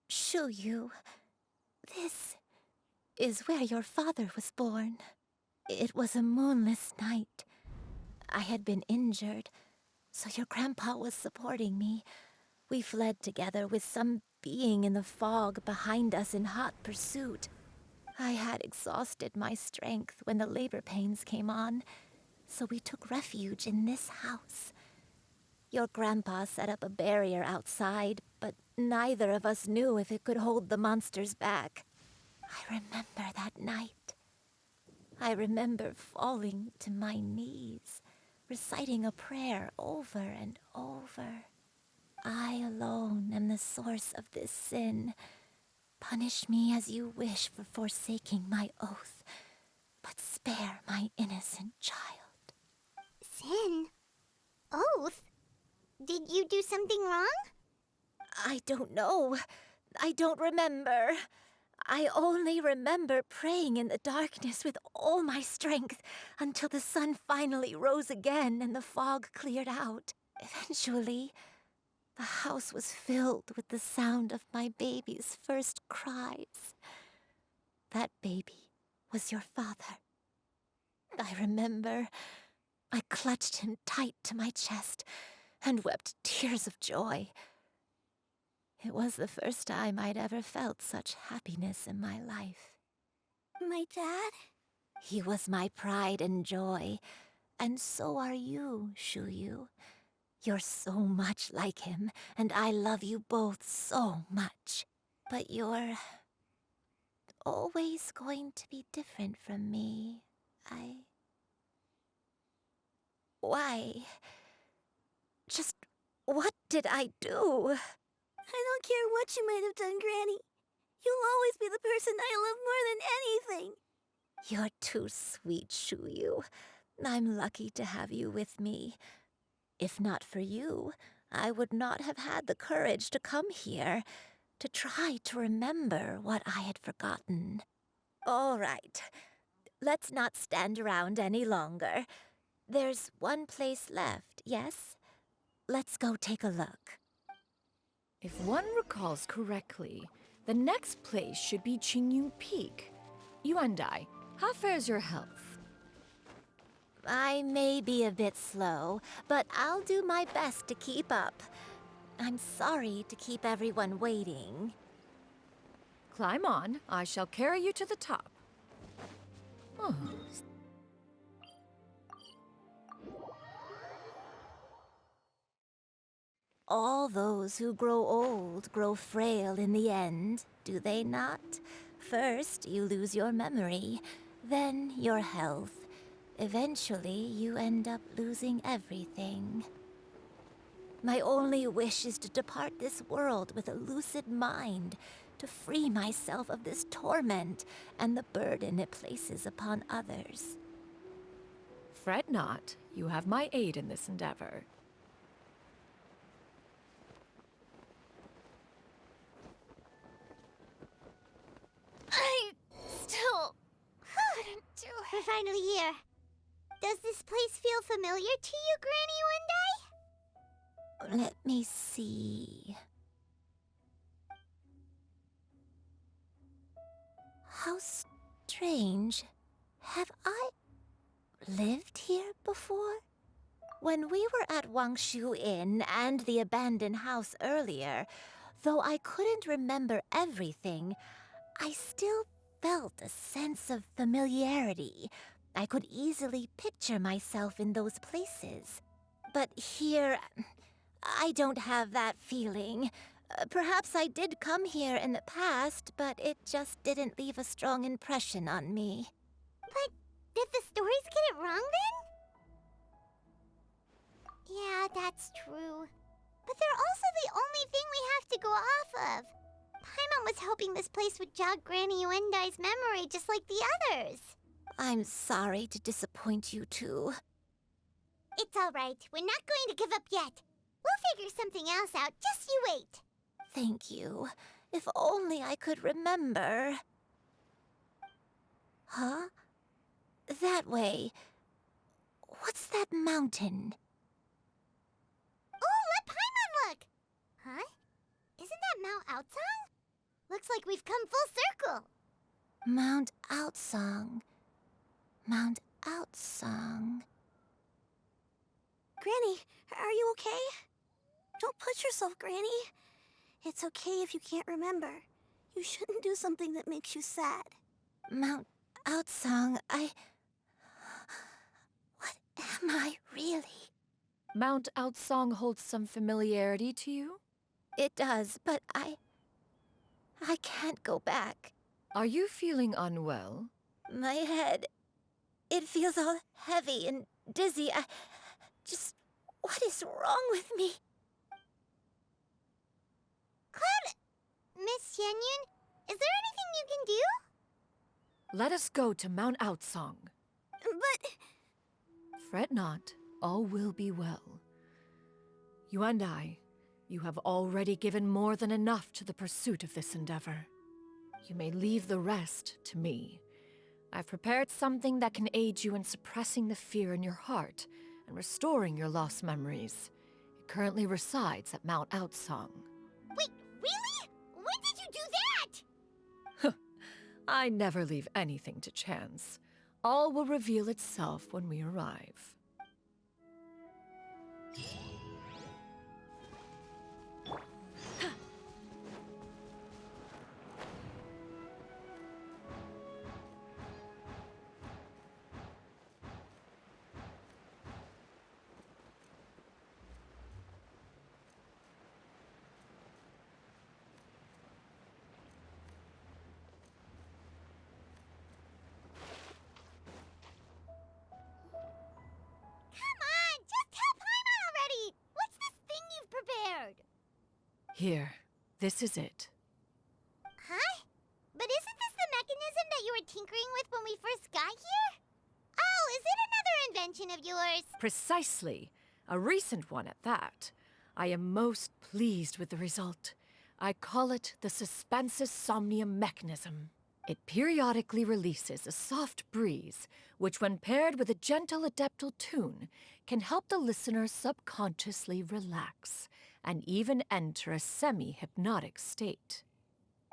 Xianyun. This is where your father was born. It was a moonless night. I had been injured, so your grandpa was supporting me. We fled together with some being in the fog behind us in hot pursuit. I had exhausted my strength when the labor pains came on, so we took refuge in this house. Your grandpa set up a barrier outside, but neither of us knew if it could hold the monsters back. I remember that night. I remember falling to my knees, reciting a prayer over and over. I alone am the source of this sin. Punish me as you wish for forsaking my oath, but spare my innocent child. Sin? Oath? Did you do something wrong? I don't know. I don't remember. I only remember praying in the darkness with all my strength until the sun finally rose again and the fog cleared out. Eventually, the house was filled with the sound of my baby's first cries. That baby was your father. I remember I clutched him tight to my chest and wept tears of joy. It was the first time I'd ever felt such happiness in my life. My dad? He was my pride and joy, and so are you, Xianyun. You're so much like him, and I love you both so much. But you're always going to be different from me. Why? Just what did I do? I don't care what you might have done, Granny. You'll always be the person I love more than anything. You're too sweet, Xianyun. I'm lucky to have you with me. If not for you, I would not have had the courage to come here, to try to remember what I had forgotten. All right, let's not stand around any longer. There's one place left, yes? Let's go take a look. If one recalls correctly, the next place should be Xianyun Peak. Yuandai, how fares your health? I may be a bit slow, but I'll do my best to keep up. I'm sorry to keep everyone waiting. Climb on. I shall carry you to the top. Oh. All those who grow old grow frail in the end, do they not? First, you lose your memory, then your health. Eventually, you end up losing everything. My only wish is to depart this world with a lucid mind, to free myself of this torment and the burden it places upon others. Fret not, you have my aid in this endeavor. I still couldn't do it. We're finally here. Does this place feel familiar to you, Granny One Day? Let me see. How strange. Have I lived here before? When we were at Wangshu Inn and the abandoned house earlier, though I couldn't remember everything, I still felt a sense of familiarity. I could easily picture myself in those places. But here, I don't have that feeling. Perhaps I did come here in the past, but it just didn't leave a strong impression on me. But did the stories get it wrong then? Yeah, that's true. But they're also the only thing we have to go off of. Paimon was hoping this place would jog Granny Uendai's memory just like the others. I'm sorry to disappoint you too. It's all right. We're not going to give up yet. We'll figure something else out. Just you wait. Thank you. If only I could remember. Huh? That way. What's that mountain? Oh, let Paimon look! Huh? Isn't that Mount Outsong? Looks like we've come full circle. Mount Outsong. Mount Outsong. Granny, are you okay? Don't push yourself, Granny. It's okay if you can't remember. You shouldn't do something that makes you sad. Mount Outsong, What am I really? Mount Outsong holds some familiarity to you? It does, but I can't go back. Are you feeling unwell? My head, it feels all heavy and dizzy. What is wrong with me? Cloud, Miss Xianyun, is there anything you can do? Let us go to Mount Outsong. But... Fret not, all will be well. You and I, you have already given more than enough to the pursuit of this endeavor. You may leave the rest to me. I've prepared something that can aid you in suppressing the fear in your heart and restoring your lost memories. It currently resides at Mount Outsong. Wait, really? When did you do that? I never leave anything to chance. All will reveal itself when we arrive. Here, this is it. Huh? But isn't this the mechanism that you were tinkering with when we first got here? Oh, is it another invention of yours? Precisely. A recent one at that. I am most pleased with the result. I call it the Suspensus Somnium mechanism. It periodically releases a soft breeze, which when paired with a gentle adeptal tune, can help the listener subconsciously relax and even enter a semi-hypnotic state.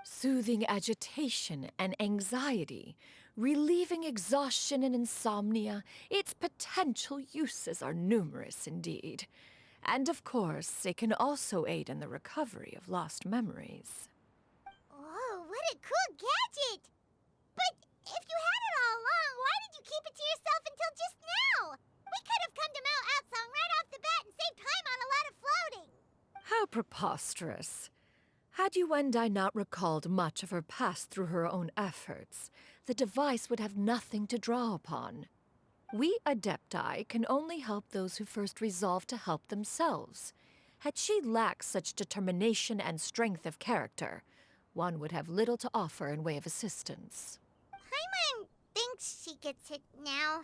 Soothing agitation and anxiety, relieving exhaustion and insomnia, its potential uses are numerous indeed. And of course, it can also aid in the recovery of lost memories. Whoa, what a cool gadget! But if you had it all along, why did you keep it to yourself until just now? We could have come to Mount Outsong right off the bat and saved time on a lot of floating. How preposterous. Had Yuendai not recalled much of her past through her own efforts, the device would have nothing to draw upon. We Adepti can only help those who first resolve to help themselves. Had she lacked such determination and strength of character, one would have little to offer in way of assistance. Paimon thinks she gets it now.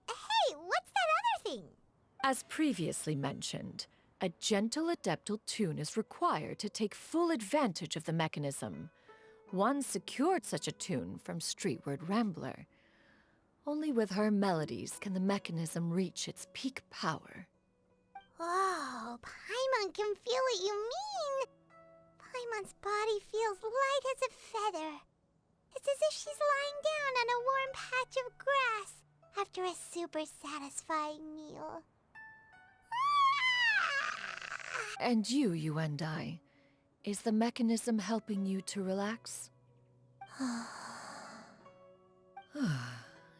Hey, what's that other thing? As previously mentioned, a gentle adeptal tune is required to take full advantage of the mechanism. One secured such a tune from Streetward Rambler. Only with her melodies can the mechanism reach its peak power. Whoa, Paimon can feel what you mean. Paimon's body feels light as a feather. It's as if she's lying down on a warm patch of grass after a super satisfying meal. And you and I, is the mechanism helping you to relax?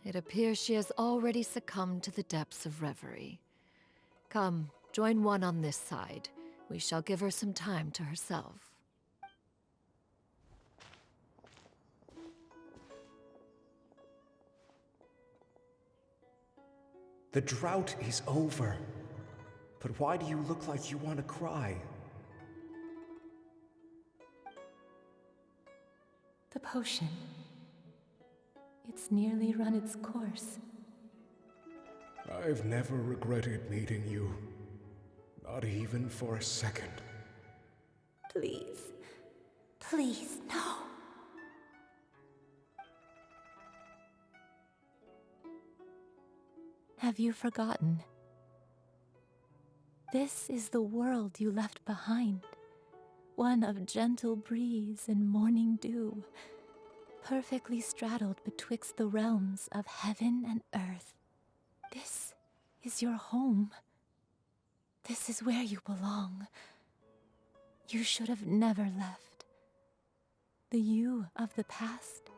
It appears she has already succumbed to the depths of reverie. Come, join one on this side. We shall give her some time to herself. The drought is over. But why do you look like you want to cry? The potion. It's nearly run its course. I've never regretted meeting you. Not even for a second. Please. Please, no. Have you forgotten? This is the world you left behind. One of gentle breeze and morning dew, perfectly straddled betwixt the realms of heaven and earth. This is your home. This is where you belong. You should have never left. The you of the past,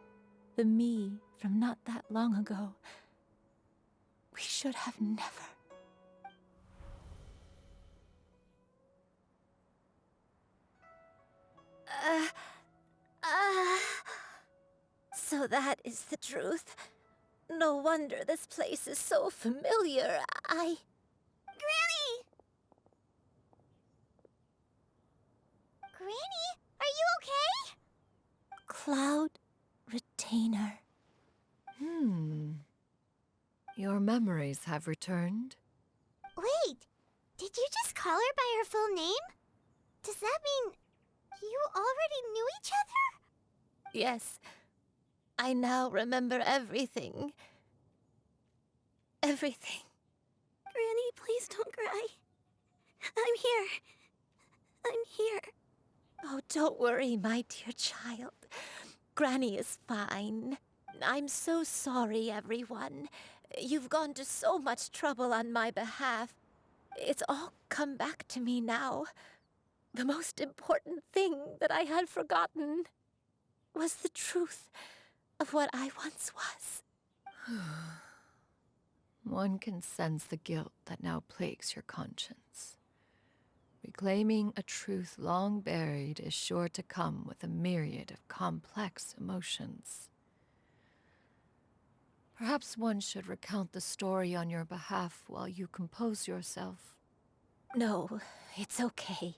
the me from not that long ago, we should have never. So that is the truth. No wonder this place is so familiar. Granny! Granny, are you okay? Cloud Retainer. Your memories have returned? Wait, did you just call her by her full name? Does that mean you already knew each other? Yes. I now remember everything. Everything. Granny, please don't cry. I'm here. I'm here. Oh, don't worry, my dear child. Granny is fine. I'm so sorry, everyone. You've gone to so much trouble on my behalf. It's all come back to me now. The most important thing that I had forgotten was the truth of what I once was. One can sense the guilt that now plagues your conscience. Reclaiming a truth long buried is sure to come with a myriad of complex emotions. Perhaps one should recount the story on your behalf while you compose yourself. No, it's okay.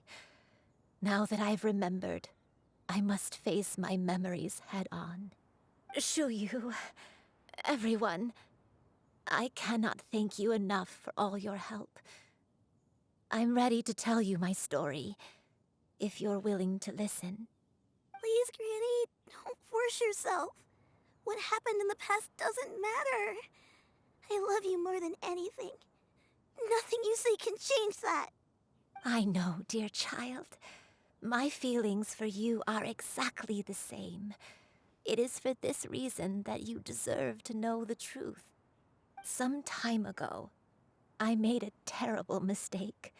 Now that I've remembered, I must face my memories head on. Shuyu, everyone, I cannot thank you enough for all your help. I'm ready to tell you my story, if you're willing to listen. Please, Granny, don't force yourself. What happened in the past doesn't matter. I love you more than anything. Nothing you say can change that. I know, dear child. My feelings for you are exactly the same. It is for this reason that you deserve to know the truth. Some time ago, I made a terrible mistake.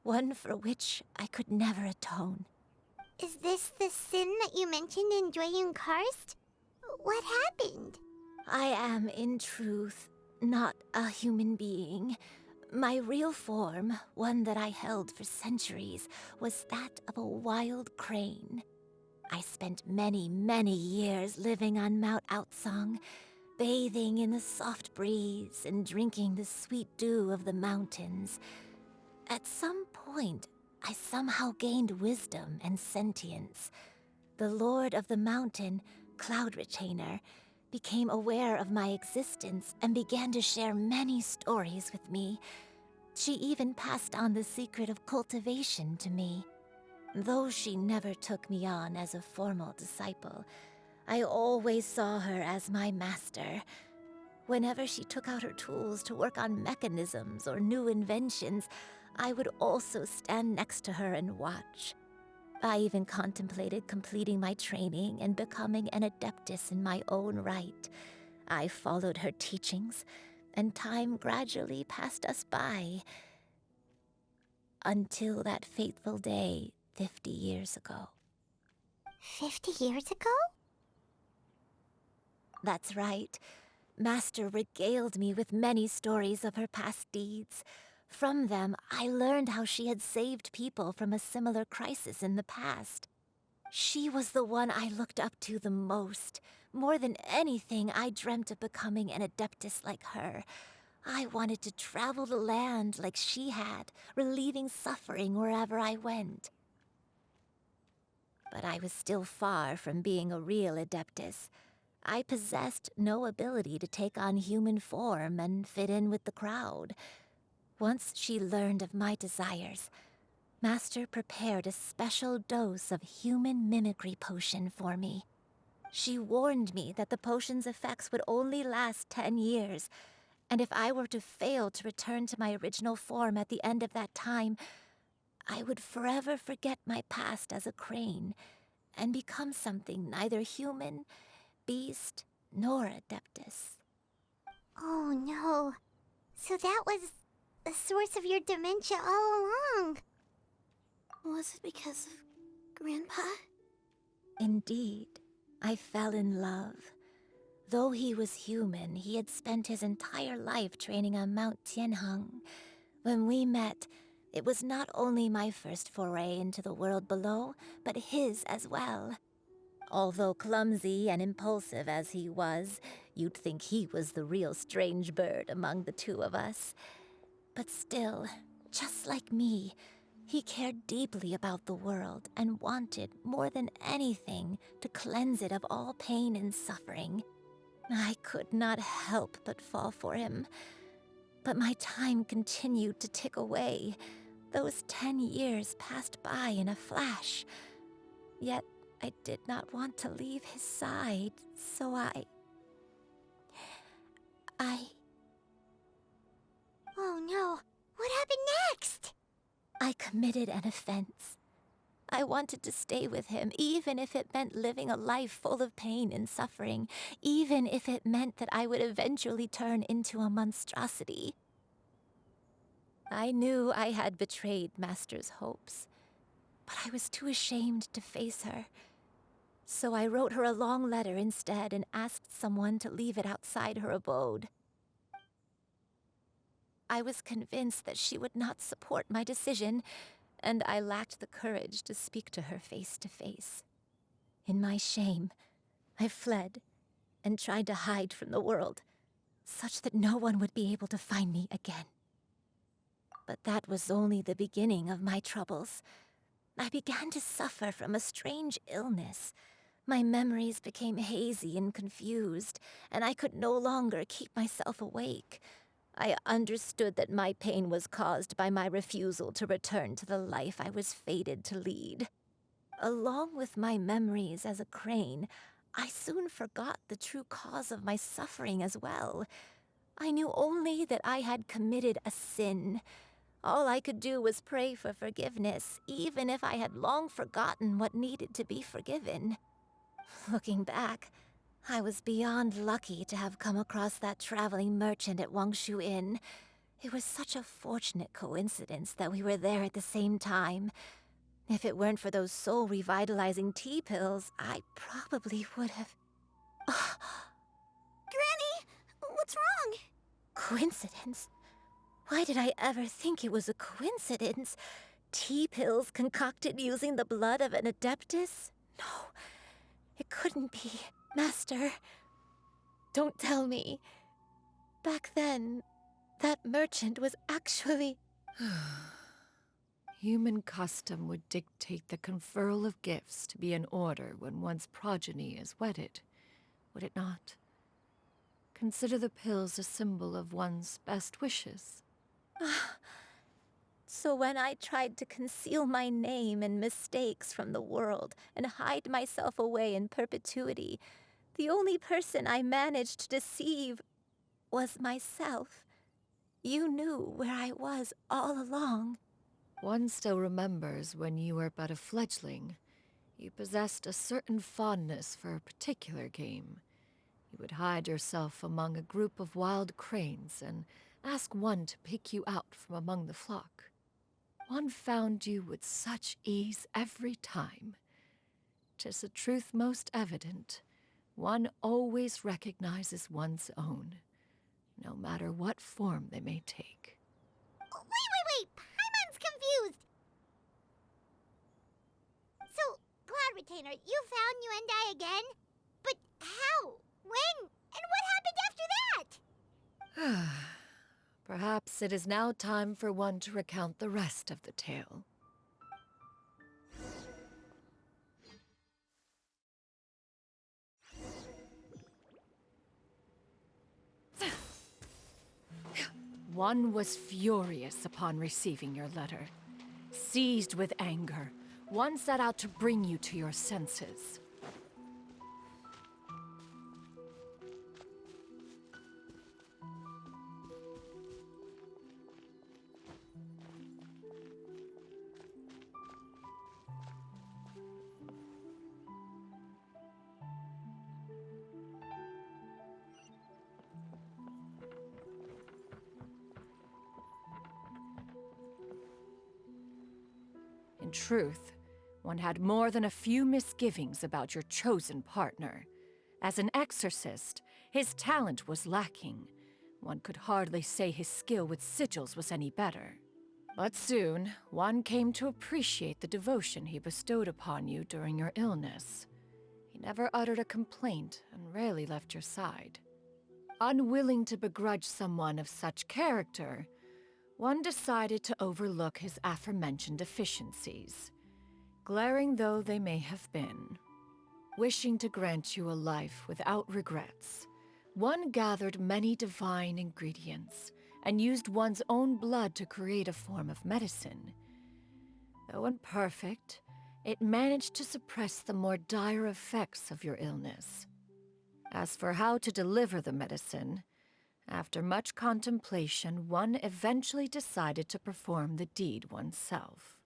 One for which I could never atone. Is this the sin that you mentioned in Xianyun Karst? What happened? I am, in truth, not a human being, My real form, one that I held for centuries, was that of a wild crane. I spent many, many years living on Mount Outsong, bathing in the soft breeze and drinking the sweet dew of the mountains. At some point, I somehow gained wisdom and sentience. The Lord of the Mountain, Cloud Retainer, became aware of my existence and began to share many stories with me. She even passed on the secret of cultivation to me. Though she never took me on as a formal disciple, I always saw her as my master. Whenever she took out her tools to work on mechanisms or new inventions, I would also stand next to her and watch. I even contemplated completing my training and becoming an adeptus in my own right. I followed her teachings, and time gradually passed us by. Until that fateful day 50 years ago. 50 years ago? That's right. Master regaled me with many stories of her past deeds. From them, I learned how she had saved people from a similar crisis in the past. She was the one I looked up to the most. More than anything, I dreamt of becoming an adeptus like her. I wanted to travel the land like she had, relieving suffering wherever I went. But I was still far from being a real adeptus. I possessed no ability to take on human form and fit in with the crowd. Once she learned of my desires, Master prepared a special dose of human mimicry potion for me. She warned me that the potion's effects would only last 10 years, and if I were to fail to return to my original form at the end of that time, I would forever forget my past as a crane and become something neither human, beast, nor adeptus. Oh no. So that was the source of your dementia all along. Was it because of Grandpa? Indeed, I fell in love. Though he was human, he had spent his entire life training on Mount Tianheng. When we met, it was not only my first foray into the world below, but his as well. Although clumsy and impulsive as he was, you'd think he was the real strange bird among the two of us. But still, just like me, he cared deeply about the world and wanted, more than anything, to cleanse it of all pain and suffering. I could not help but fall for him. But my time continued to tick away. Those 10 years passed by in a flash. Yet I did not want to leave his side, so I... Oh no, what happened next? I committed an offense. I wanted to stay with him, even if it meant living a life full of pain and suffering, even if it meant that I would eventually turn into a monstrosity. I knew I had betrayed Master's hopes, but I was too ashamed to face her. So I wrote her a long letter instead and asked someone to leave it outside her abode. I was convinced that she would not support my decision, and I lacked the courage to speak to her face to face. In my shame, I fled and tried to hide from the world, such that no one would be able to find me again. But that was only the beginning of my troubles. I began to suffer from a strange illness. My memories became hazy and confused, and I could no longer keep myself awake. I understood that my pain was caused by my refusal to return to the life I was fated to lead. Along with my memories as a crane, I soon forgot the true cause of my suffering as well. I knew only that I had committed a sin. All I could do was pray for forgiveness, even if I had long forgotten what needed to be forgiven. Looking back, I was beyond lucky to have come across that traveling merchant at Wangshu Inn. It was such a fortunate coincidence that we were there at the same time. If it weren't for those soul-revitalizing tea pills, I probably would have... Granny! What's wrong? Coincidence? Why did I ever think it was a coincidence? Tea pills concocted using the blood of an adeptus? No, it couldn't be. Master, don't tell me. Back then, that merchant was actually... Human custom would dictate the conferral of gifts to be in order when one's progeny is wedded, would it not? Consider the pills a symbol of one's best wishes. So when I tried to conceal my name and mistakes from the world and hide myself away in perpetuity, the only person I managed to deceive was myself. You knew where I was all along. One still remembers when you were but a fledgling. You possessed a certain fondness for a particular game. You would hide yourself among a group of wild cranes and ask one to pick you out from among the flock. One found you with such ease every time. 'Tis a truth most evident. One always recognizes one's own, no matter what form they may take. Wait! Paimon's confused! So, Cloud Retainer, you found Yuendai again? But how? When? And what happened after that? Perhaps it is now time for one to recount the rest of the tale. One was furious upon receiving your letter. Seized with anger, one set out to bring you to your senses. In truth, one had more than a few misgivings about your chosen partner. As an exorcist, his talent was lacking. One could hardly say his skill with sigils was any better. But soon, one came to appreciate the devotion he bestowed upon you during your illness. He never uttered a complaint and rarely left your side. Unwilling to begrudge someone of such character, one decided to overlook his aforementioned deficiencies, glaring though they may have been. Wishing to grant you a life without regrets, one gathered many divine ingredients and used one's own blood to create a form of medicine. Though imperfect, it managed to suppress the more dire effects of your illness. As for how to deliver the medicine, after much contemplation, one eventually decided to perform the deed oneself.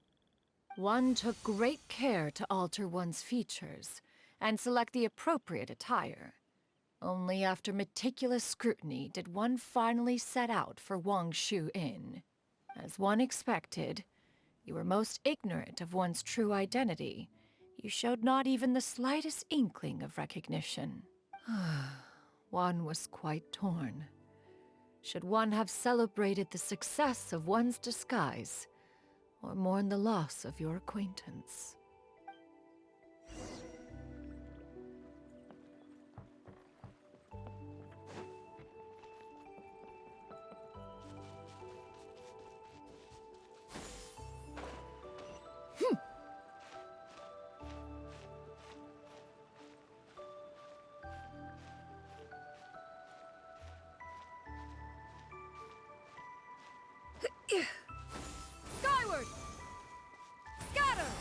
One took great care to alter one's features and select the appropriate attire. Only after meticulous scrutiny did one finally set out for Wangshu Inn. As one expected, you were most ignorant of one's true identity. You showed not even the slightest inkling of recognition. One was quite torn. Should one have celebrated the success of one's disguise, or mourn the loss of your acquaintance? Skyward! Scatter!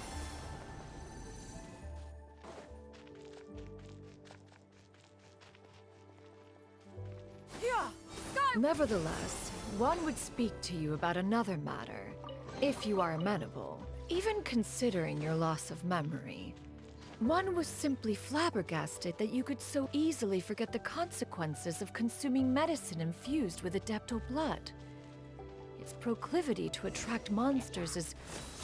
Nevertheless, one would speak to you about another matter, if you are amenable. Even considering your loss of memory, one was simply flabbergasted that you could so easily forget the consequences of consuming medicine infused with adeptal blood. Its proclivity to attract monsters is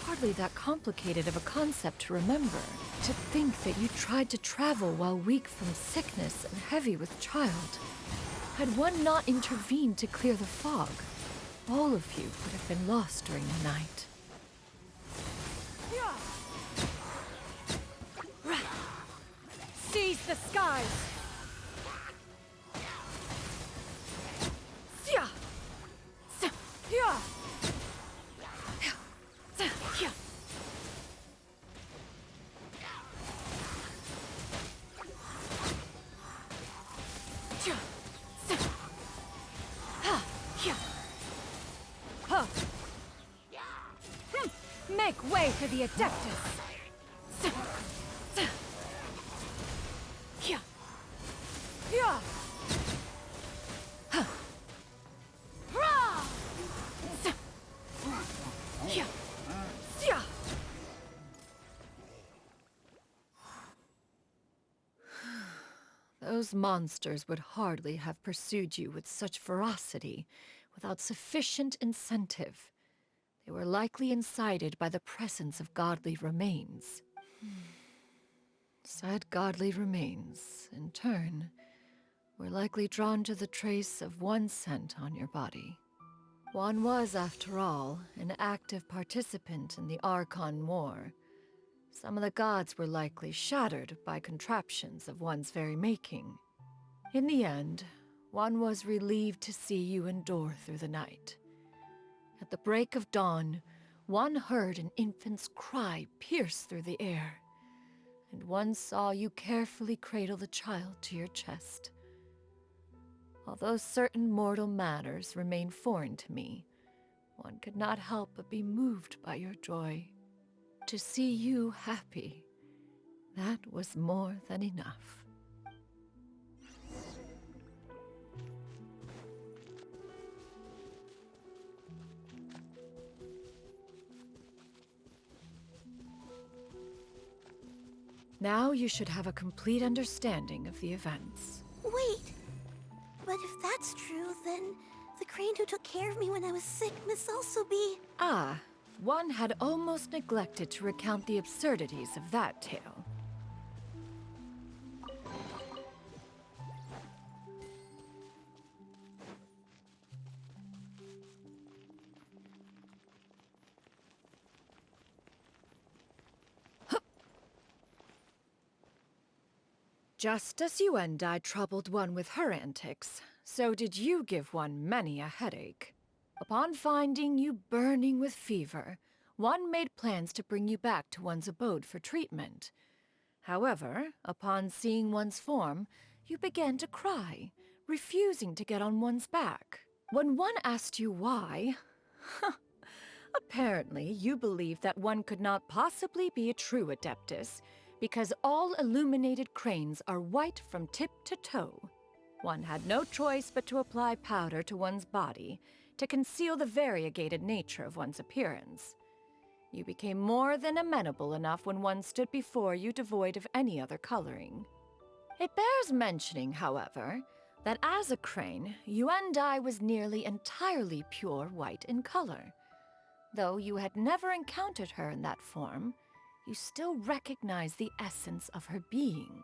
hardly that complicated of a concept to remember. To think that you tried to travel while weak from sickness and heavy with child. Had one not intervened to clear the fog, All of you would have been lost during the night. Seize the skies! Make way for the Adeptus! Those monsters would hardly have pursued you with such ferocity without sufficient incentive. They were likely incited by the presence of godly remains. Said godly remains, in turn, were likely drawn to the trace of one scent on your body. One was, after all, an active participant in the Archon War. Some of the gods were likely shattered by contraptions of one's very making. In the end, one was relieved to see you endure through the night. At the break of dawn, one heard an infant's cry pierce through the air, and one saw you carefully cradle the child to your chest. Although certain mortal matters remain foreign to me, one could not help but be moved by your joy. To see you happy, that was more than enough. Now you should have a complete understanding of the events. Wait! But if that's true, then the crane who took care of me when I was sick must also be... Ah, one had almost neglected to recount the absurdities of that tale. Just as you and I troubled one with her antics, so did you give one many a headache. Upon finding you burning with fever, one made plans to bring you back to one's abode for treatment. However, upon seeing one's form, you began to cry, refusing to get on one's back. When one asked you why, apparently you believed that one could not possibly be a true Adeptus, because all illuminated cranes are white from tip to toe. One had no choice but to apply powder to one's body to conceal the variegated nature of one's appearance. You became more than amenable enough when one stood before you devoid of any other coloring. It bears mentioning, however, that as a crane, Yuendai was nearly entirely pure white in color. Though you had never encountered her in that form, you still recognize the essence of her being.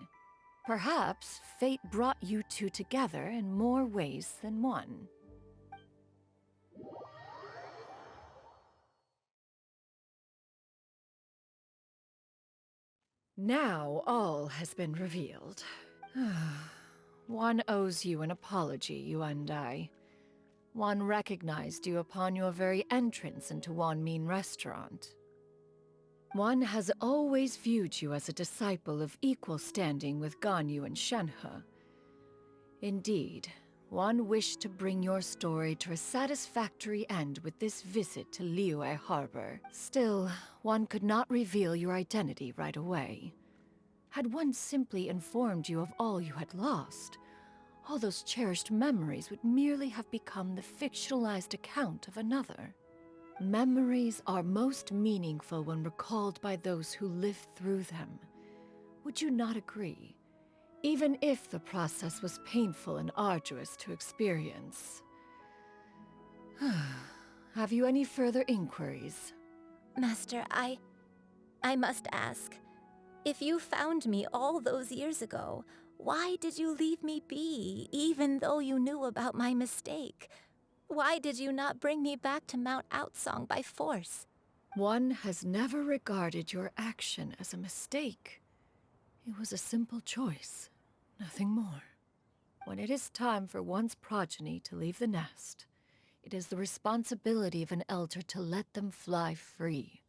Perhaps fate brought you two together in more ways than one. Now all has been revealed. One owes you an apology, you and I. One recognized you upon your very entrance into Wanmin Restaurant. One has always viewed you as a disciple of equal standing with Ganyu and Shenhe. Indeed, one wished to bring your story to a satisfactory end with this visit to Liyue Harbor. Still, one could not reveal your identity right away. Had one simply informed you of all you had lost, all those cherished memories would merely have become the fictionalized account of another. Memories are most meaningful when recalled by those who lived through them. Would you not agree? Even if the process was painful and arduous to experience. Have you any further inquiries? Master, I must ask. If you found me all those years ago, why did you leave me be, even though you knew about my mistake? Why did you not bring me back to Mount Outsong by force? One has never regarded your action as a mistake. It was a simple choice, nothing more. When it is time for one's progeny to leave the nest, it is the responsibility of an elder to let them fly free.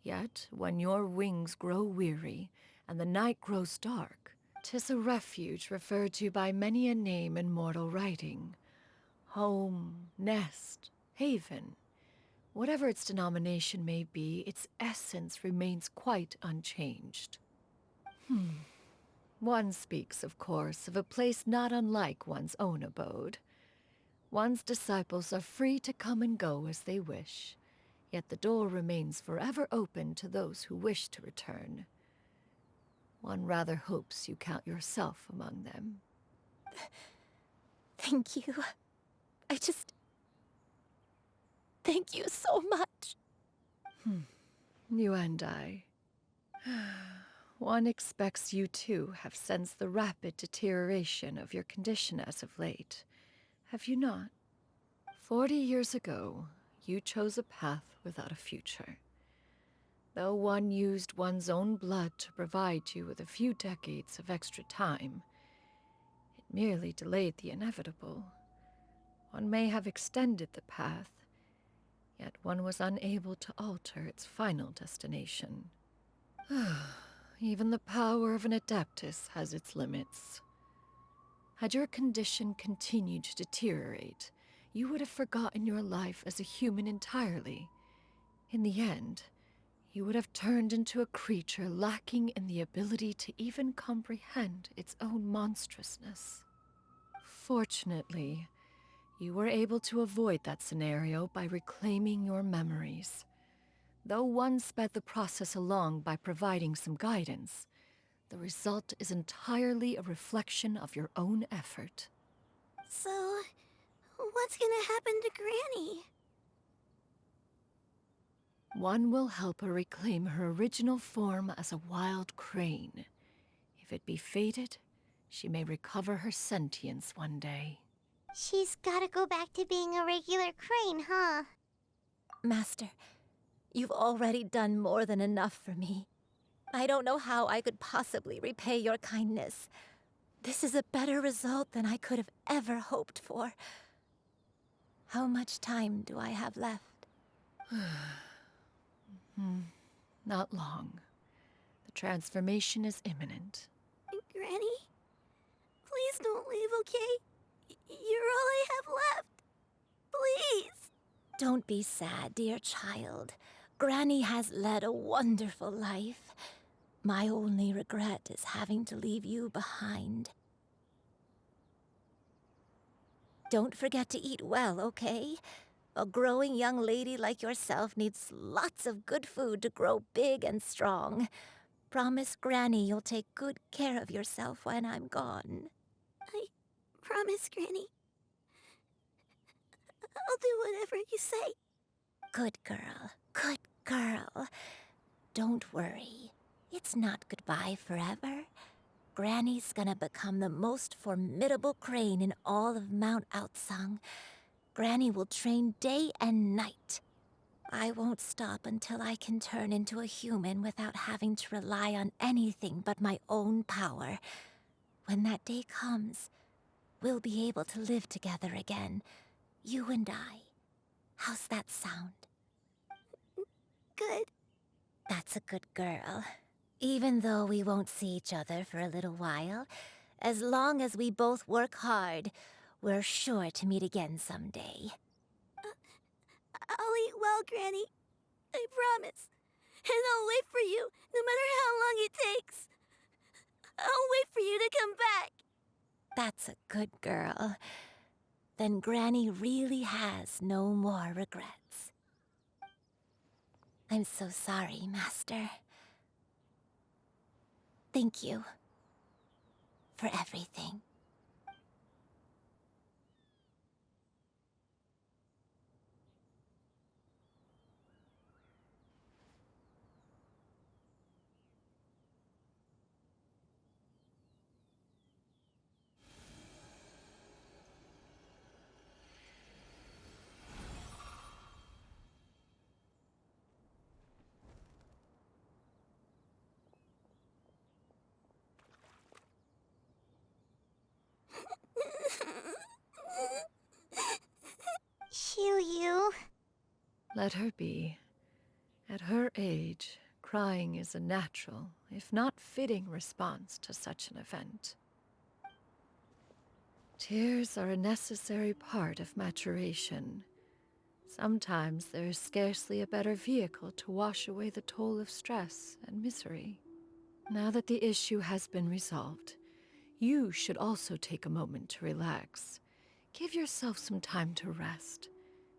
Yet, when your wings grow weary and the night grows dark, 'tis a refuge referred to by many a name in mortal writing. Home, nest, haven. Whatever its denomination may be, its essence remains quite unchanged. One speaks, of course, of a place not unlike one's own abode. One's disciples are free to come and go as they wish, yet the door remains forever open to those who wish to return. One rather hopes you count yourself among them. Thank you. Thank you so much. You and I. One expects you too have sensed the rapid deterioration of your condition as of late. Have you not? 40 years ago, you chose a path without a future. Though one used one's own blood to provide you with a few decades of extra time, it merely delayed the inevitable. One may have extended the path, yet one was unable to alter its final destination. Even the power of an Adeptus has its limits. Had your condition continued to deteriorate, you would have forgotten your life as a human entirely. In the end, you would have turned into a creature lacking in the ability to even comprehend its own monstrousness. Fortunately, you were able to avoid that scenario by reclaiming your memories. Though one sped the process along by providing some guidance, the result is entirely a reflection of your own effort. So, what's gonna happen to Granny? One will help her reclaim her original form as a wild crane. If it be fated, she may recover her sentience one day. She's gotta go back to being a regular crane, huh? Master, you've already done more than enough for me. I don't know how I could possibly repay your kindness. This is a better result than I could have ever hoped for. How much time do I have left? Not long. The transformation is imminent. Granny? Please don't leave, okay? You're all I have left. Please! Don't be sad, dear child. Granny has led a wonderful life. My only regret is having to leave you behind. Don't forget to eat well, okay? A growing young lady like yourself needs lots of good food to grow big and strong. Promise Granny you'll take good care of yourself when I'm gone. I promise, Granny. I'll do whatever you say. Good girl, good girl. Don't worry. It's not goodbye forever. Granny's gonna become the most formidable crane in all of Mount Outsong. Granny will train day and night. I won't stop until I can turn into a human without having to rely on anything but my own power. When that day comes, we'll be able to live together again, you and I. How's that sound? Good. That's a good girl. Even though we won't see each other for a little while, as long as we both work hard, we're sure to meet again someday. I'll eat well, Granny. I promise. And I'll wait for you, no matter how long it takes. I'll wait for you to come back. That's a good girl. Then Granny really has no more regrets. I'm so sorry, Master. Thank you for everything. Let her be. At her age, crying is a natural, if not fitting, response to such an event. Tears are a necessary part of maturation. Sometimes there is scarcely a better vehicle to wash away the toll of stress and misery. Now that the issue has been resolved, you should also take a moment to relax. Give yourself some time to rest.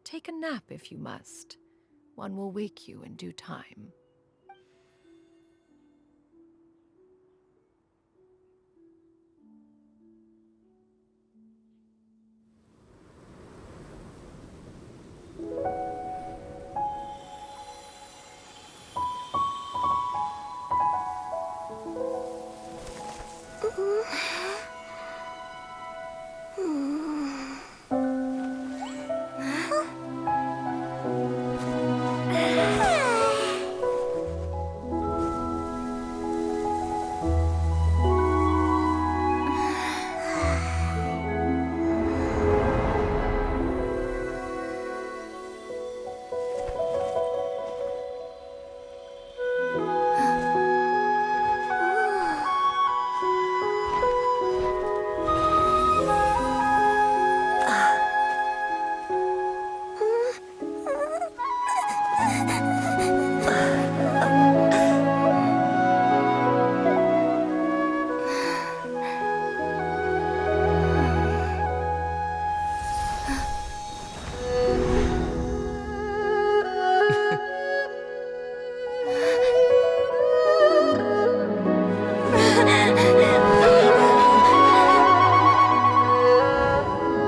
Take a nap if you must. One will wake you in due time.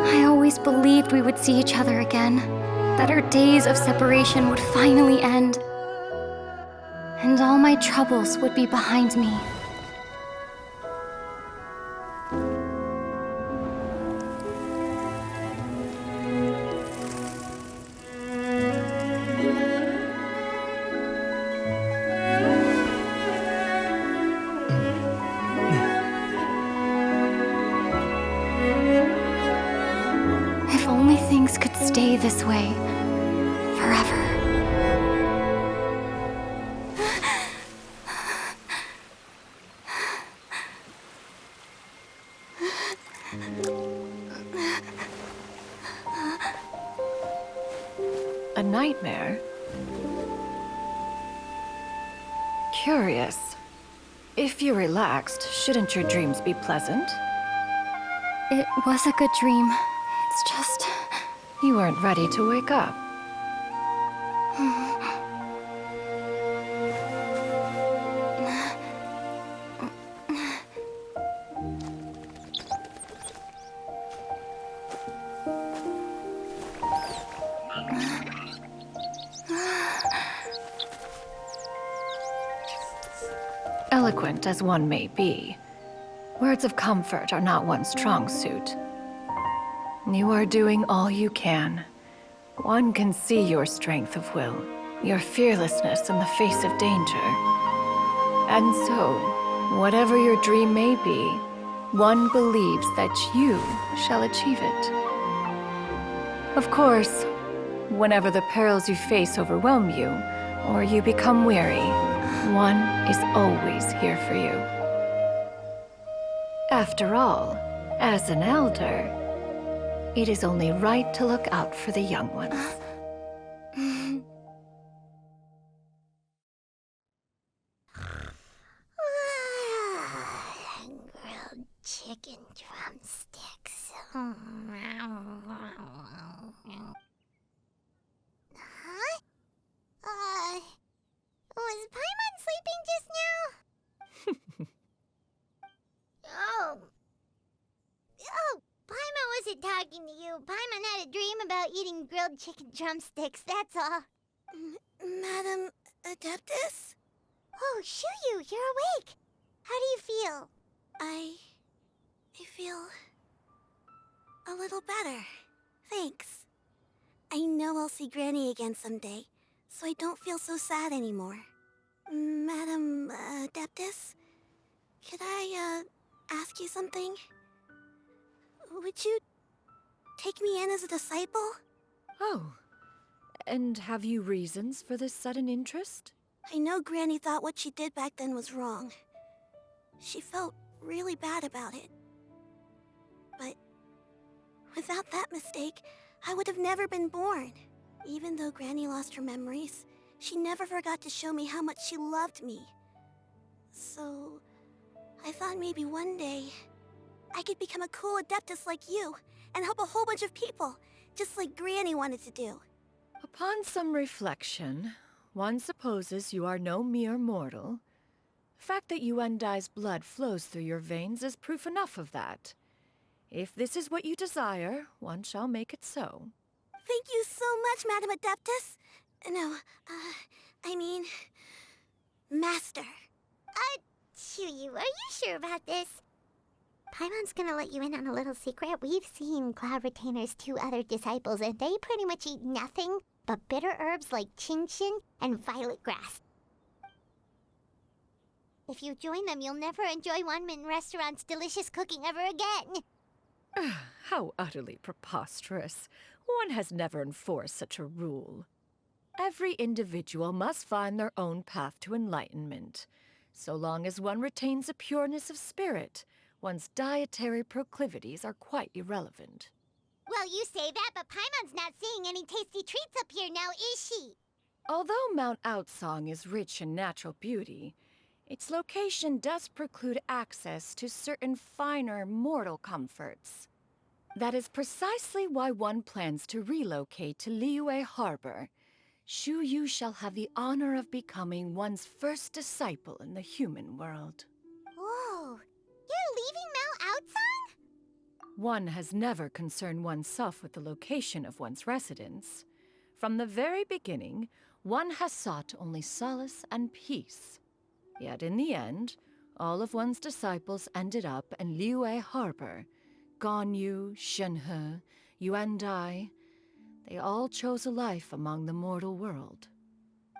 I always believed we would see each other again, that our days of separation would finally end, and all my troubles would be behind me. If only things could stay this way forever. A nightmare? Curious. If you're relaxed, shouldn't your dreams be pleasant? It was a good dream. It's just... You weren't ready to wake up. Eloquent as one may be, words of comfort are not one's strong suit. You are doing all you can. One can see your strength of will, your fearlessness in the face of danger. And so, whatever your dream may be, one believes that you shall achieve it. Of course, whenever the perils you face overwhelm you, or you become weary, one is always here for you. After all, as an elder, it is only right to look out for the young ones. Grilled chicken drumsticks. Huh? Was Paimon sleeping just now? Oh, Paimon wasn't talking to you. Paimon had a dream about eating grilled chicken drumsticks, that's all. Madam Adeptus? Oh, Xianyun, you're awake. How do you feel? I feel a little better. Thanks. I know I'll see Granny again someday, so I don't feel so sad anymore. Madam Adeptus, could I ask you something? Would you take me in as a disciple? Oh, And have you reasons for this sudden interest? I know Granny thought what she did back then was wrong. She felt really bad about it. But without that mistake, I would have never been born. Even though Granny lost her memories, she never forgot to show me how much she loved me. So, I thought maybe one day I could become a cool adeptus like you and help a whole bunch of people, just like Granny wanted to do. Upon some reflection, one supposes you are no mere mortal. The fact that Yuendai's blood flows through your veins is proof enough of that. If this is what you desire, one shall make it so. Thank you so much, Madam Adeptus. No, I mean, Master. Xianyun, are you sure about this? Paimon's gonna let you in on a little secret. We've seen Cloud Retainer's 2 other disciples, and they pretty much eat nothing but bitter herbs like Genshin and violet grass. If you join them, you'll never enjoy Wanmin Restaurant's delicious cooking ever again. How utterly preposterous. One has never enforced such a rule. Every individual must find their own path to enlightenment. So long as one retains a pureness of spirit, one's dietary proclivities are quite irrelevant. Well, you say that, but Paimon's not seeing any tasty treats up here now, is she? Although Mount Outsong is rich in natural beauty, its location does preclude access to certain finer mortal comforts. That is precisely why one plans to relocate to Liyue Harbor. Shu Yu shall have the honor of becoming one's first disciple in the human world. Whoa, you're leaving Mount Outsong? One has never concerned oneself with the location of one's residence. From the very beginning, one has sought only solace and peace. Yet in the end, all of one's disciples ended up in Liyue Harbor. Ganyu, Shenhe, Yuendai, they all chose a life among the mortal world.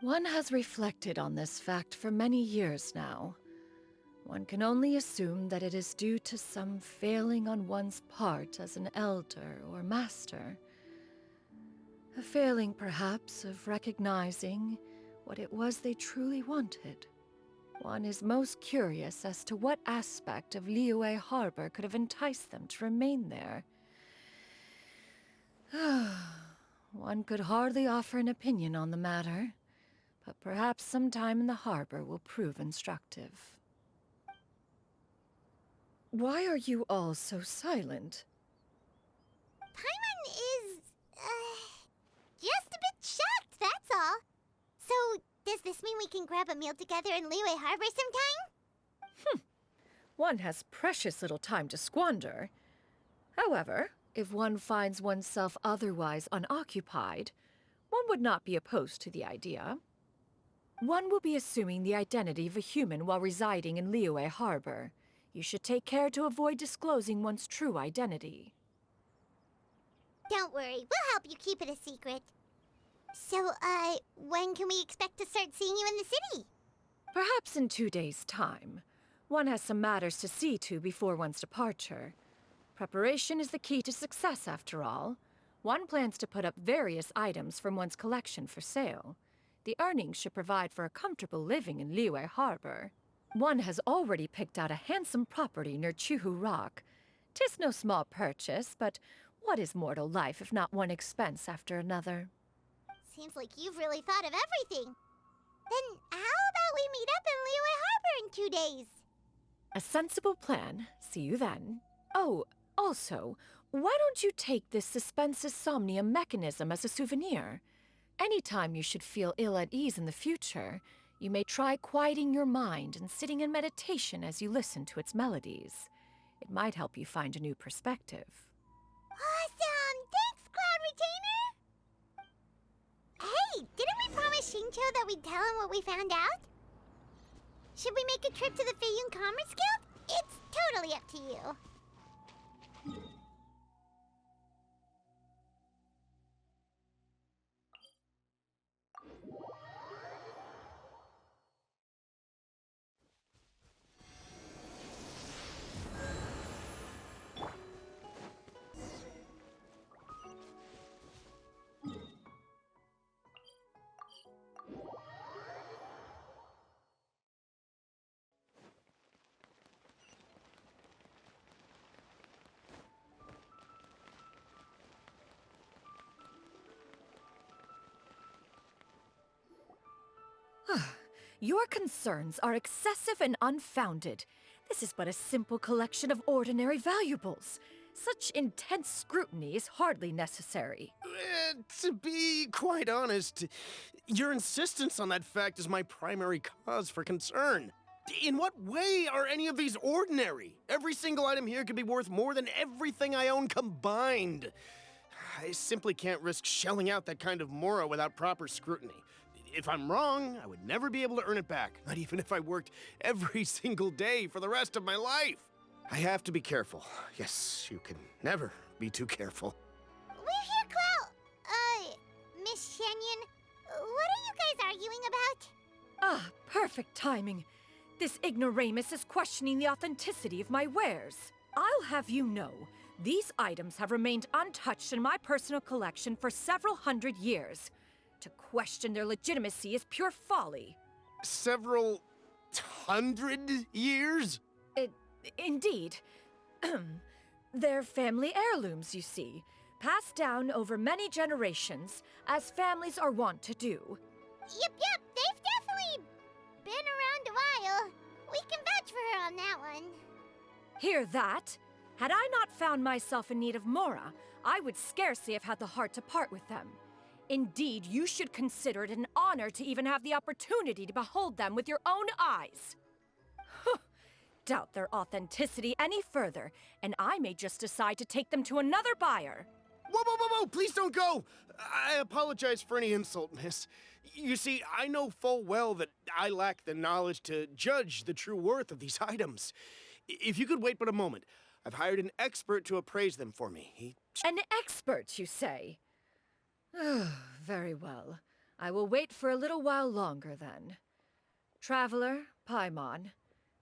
One has reflected on this fact for many years now. One can only assume that it is due to some failing on one's part as an elder or master. A failing, perhaps, of recognizing what it was they truly wanted. One is most curious as to what aspect of Liyue Harbor could have enticed them to remain there. One could hardly offer an opinion on the matter, but perhaps some time in the harbor will prove instructive. Why are you all so silent? Paimon is, just a bit shocked, that's all. So, does this mean we can grab a meal together in Liyue Harbor sometime? One has precious little time to squander. However, if one finds oneself otherwise unoccupied, one would not be opposed to the idea. One will be assuming the identity of a human while residing in Liyue Harbor. You should take care to avoid disclosing one's true identity. Don't worry, we'll help you keep it a secret. So, when can we expect to start seeing you in the city? Perhaps in 2 days' time. One has some matters to see to before one's departure. Preparation is the key to success, after all. One plans to put up various items from one's collection for sale. The earnings should provide for a comfortable living in Liyue Harbor. One has already picked out a handsome property near Chuhu Rock. 'Tis no small purchase, but what is mortal life if not one expense after another? Seems like you've really thought of everything. Then how about we meet up in Liyue Harbor in 2 days? A sensible plan. See you then. Oh, also, why don't you take this suspensus somnium mechanism as a souvenir? Anytime you should feel ill at ease in the future, you may try quieting your mind and sitting in meditation as you listen to its melodies. It might help you find a new perspective. Awesome! Thanks, Cloud Retainer! Hey, didn't we promise Xingqiu that we'd tell him what we found out? Should we make a trip to the Feiyun Commerce Guild? It's totally up to you. Your concerns are excessive and unfounded. This is but a simple collection of ordinary valuables. Such intense scrutiny is hardly necessary. To be quite honest, your insistence on that fact is my primary cause for concern. In what way are any of these ordinary? Every single item here could be worth more than everything I own combined. I simply can't risk shelling out that kind of mora without proper scrutiny. If I'm wrong, I would never be able to earn it back, not even if I worked every single day for the rest of my life. I have to be careful. Yes, you can never be too careful. We're here, Clow. Miss Xianyun, what are you guys arguing about? Ah, perfect timing. This ignoramus is questioning the authenticity of my wares. I'll have you know, these items have remained untouched in my personal collection for several hundred years. To question their legitimacy is pure folly. Several hundred years? Indeed. They're family heirlooms, you see, passed down over many generations, as families are wont to do. Yep, they've definitely been around a while. We can vouch for her on that one. Hear that? Had I not found myself in need of mora, I would scarcely have had the heart to part with them. Indeed, you should consider it an honor to even have the opportunity to behold them with your own eyes. Doubt their authenticity any further, and I may just decide to take them to another buyer. Whoa, please don't go! I apologize for any insult, miss. You see, I know full well that I lack the knowledge to judge the true worth of these items. If you could wait but a moment, I've hired an expert to appraise them for me. An expert, you say? Very well. I will wait for a little while longer, then. Traveler, Paimon,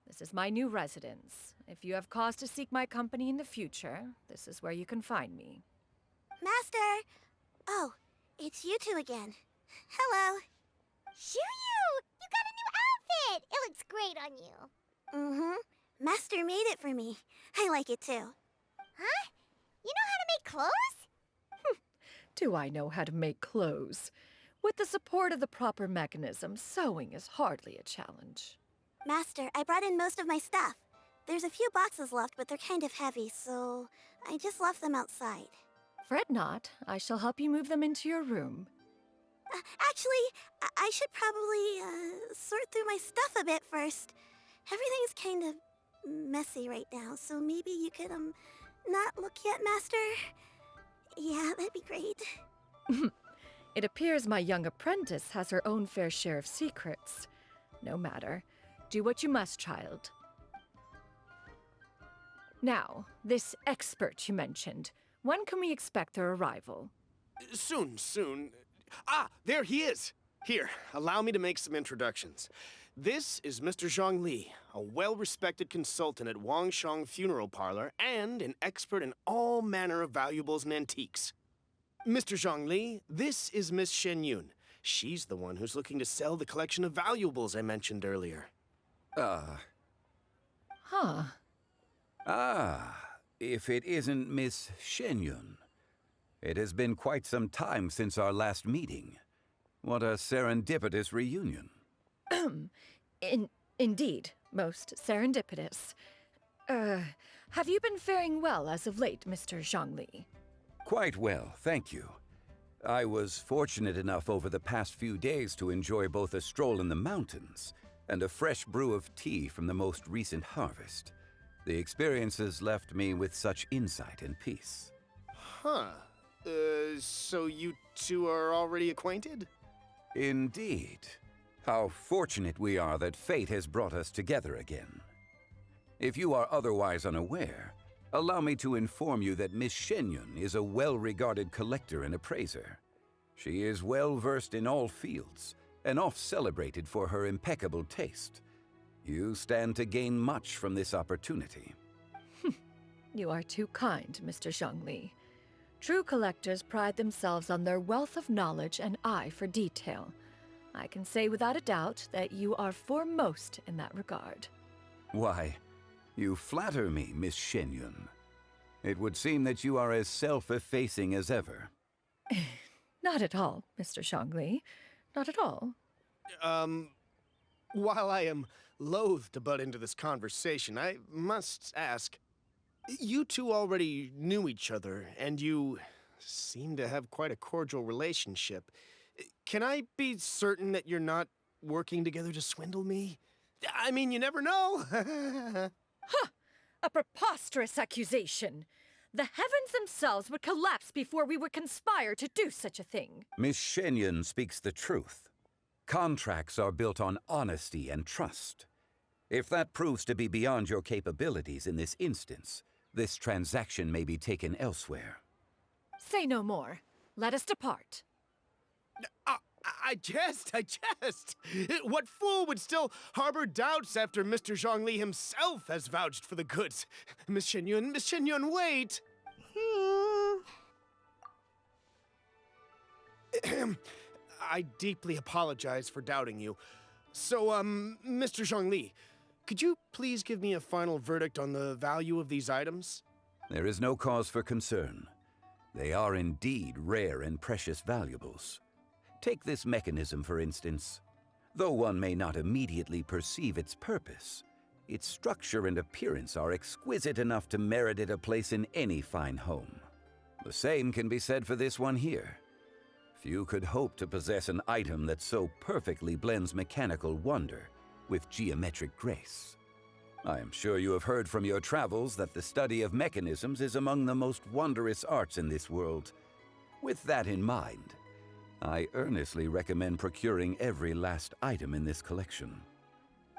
this is my new residence. If you have cause to seek my company in the future, this is where you can find me. Master! Oh, it's you two again. Hello. Xianyun! You got a new outfit! It looks great on you. Mm-hmm. Master made it for me. I like it too. Huh? You know how to make clothes? Do I know how to make clothes? With the support of the proper mechanism, sewing is hardly a challenge. Master, I brought in most of my stuff. There's a few boxes left, but they're kind of heavy, so I just left them outside. Fret not. I shall help you move them into your room. Actually, I should probably sort through my stuff a bit first. Everything's kind of messy right now, so maybe you could, not look yet, Master? Yeah, that'd be great. It appears my young apprentice has her own fair share of secrets. No matter. Do what you must, child. Now, this expert you mentioned. When can we expect their arrival? Soon. Ah, there he is! Here, allow me to make some introductions. This is Mr. Zhongli, a well-respected consultant at Wangshang Funeral Parlor and an expert in all manner of valuables and antiques. Mr. Zhongli, this is Miss Xianyun. She's the one who's looking to sell the collection of valuables I mentioned earlier. If it isn't Miss Xianyun. It has been quite some time since our last meeting. What a serendipitous reunion. Indeed, most serendipitous. Have you been faring well as of late, Mr. Zhongli? Quite well, thank you. I was fortunate enough over the past few days to enjoy both a stroll in the mountains and a fresh brew of tea from the most recent harvest. The experiences left me with such insight and peace. So you two are already acquainted? Indeed. How fortunate we are that fate has brought us together again. If you are otherwise unaware, allow me to inform you that Miss Xianyun is a well-regarded collector and appraiser. She is well-versed in all fields, and oft-celebrated for her impeccable taste. You stand to gain much from this opportunity. You are too kind, Mr. Zhongli. True collectors pride themselves on their wealth of knowledge and eye for detail. I can say without a doubt that you are foremost in that regard. Why, you flatter me, Miss Xianyun. It would seem that you are as self-effacing as ever. Not at all, Mr. Zhongli. Not at all. While I am loath to butt into this conversation, I must ask, you two already knew each other, and you seem to have quite a cordial relationship. Can I be certain that you're not working together to swindle me? I mean, you never know. Huh! A preposterous accusation. The heavens themselves would collapse before we would conspire to do such a thing. Miss Xianyun speaks the truth. Contracts are built on honesty and trust. If that proves to be beyond your capabilities in this instance, this transaction may be taken elsewhere. Say no more. Let us depart. I jest. What fool would still harbor doubts after Mr. Zhongli himself has vouched for the goods? Miss Xianyun, wait! I deeply apologize for doubting you. So, Mr. Zhongli, could you please give me a final verdict on the value of these items? There is no cause for concern. They are indeed rare and precious valuables. Take this mechanism, for instance. Though one may not immediately perceive its purpose, its structure and appearance are exquisite enough to merit it a place in any fine home. The same can be said for this one here. Few could hope to possess an item that so perfectly blends mechanical wonder with geometric grace. I am sure you have heard from your travels that the study of mechanisms is among the most wondrous arts in this world. With that in mind, I earnestly recommend procuring every last item in this collection.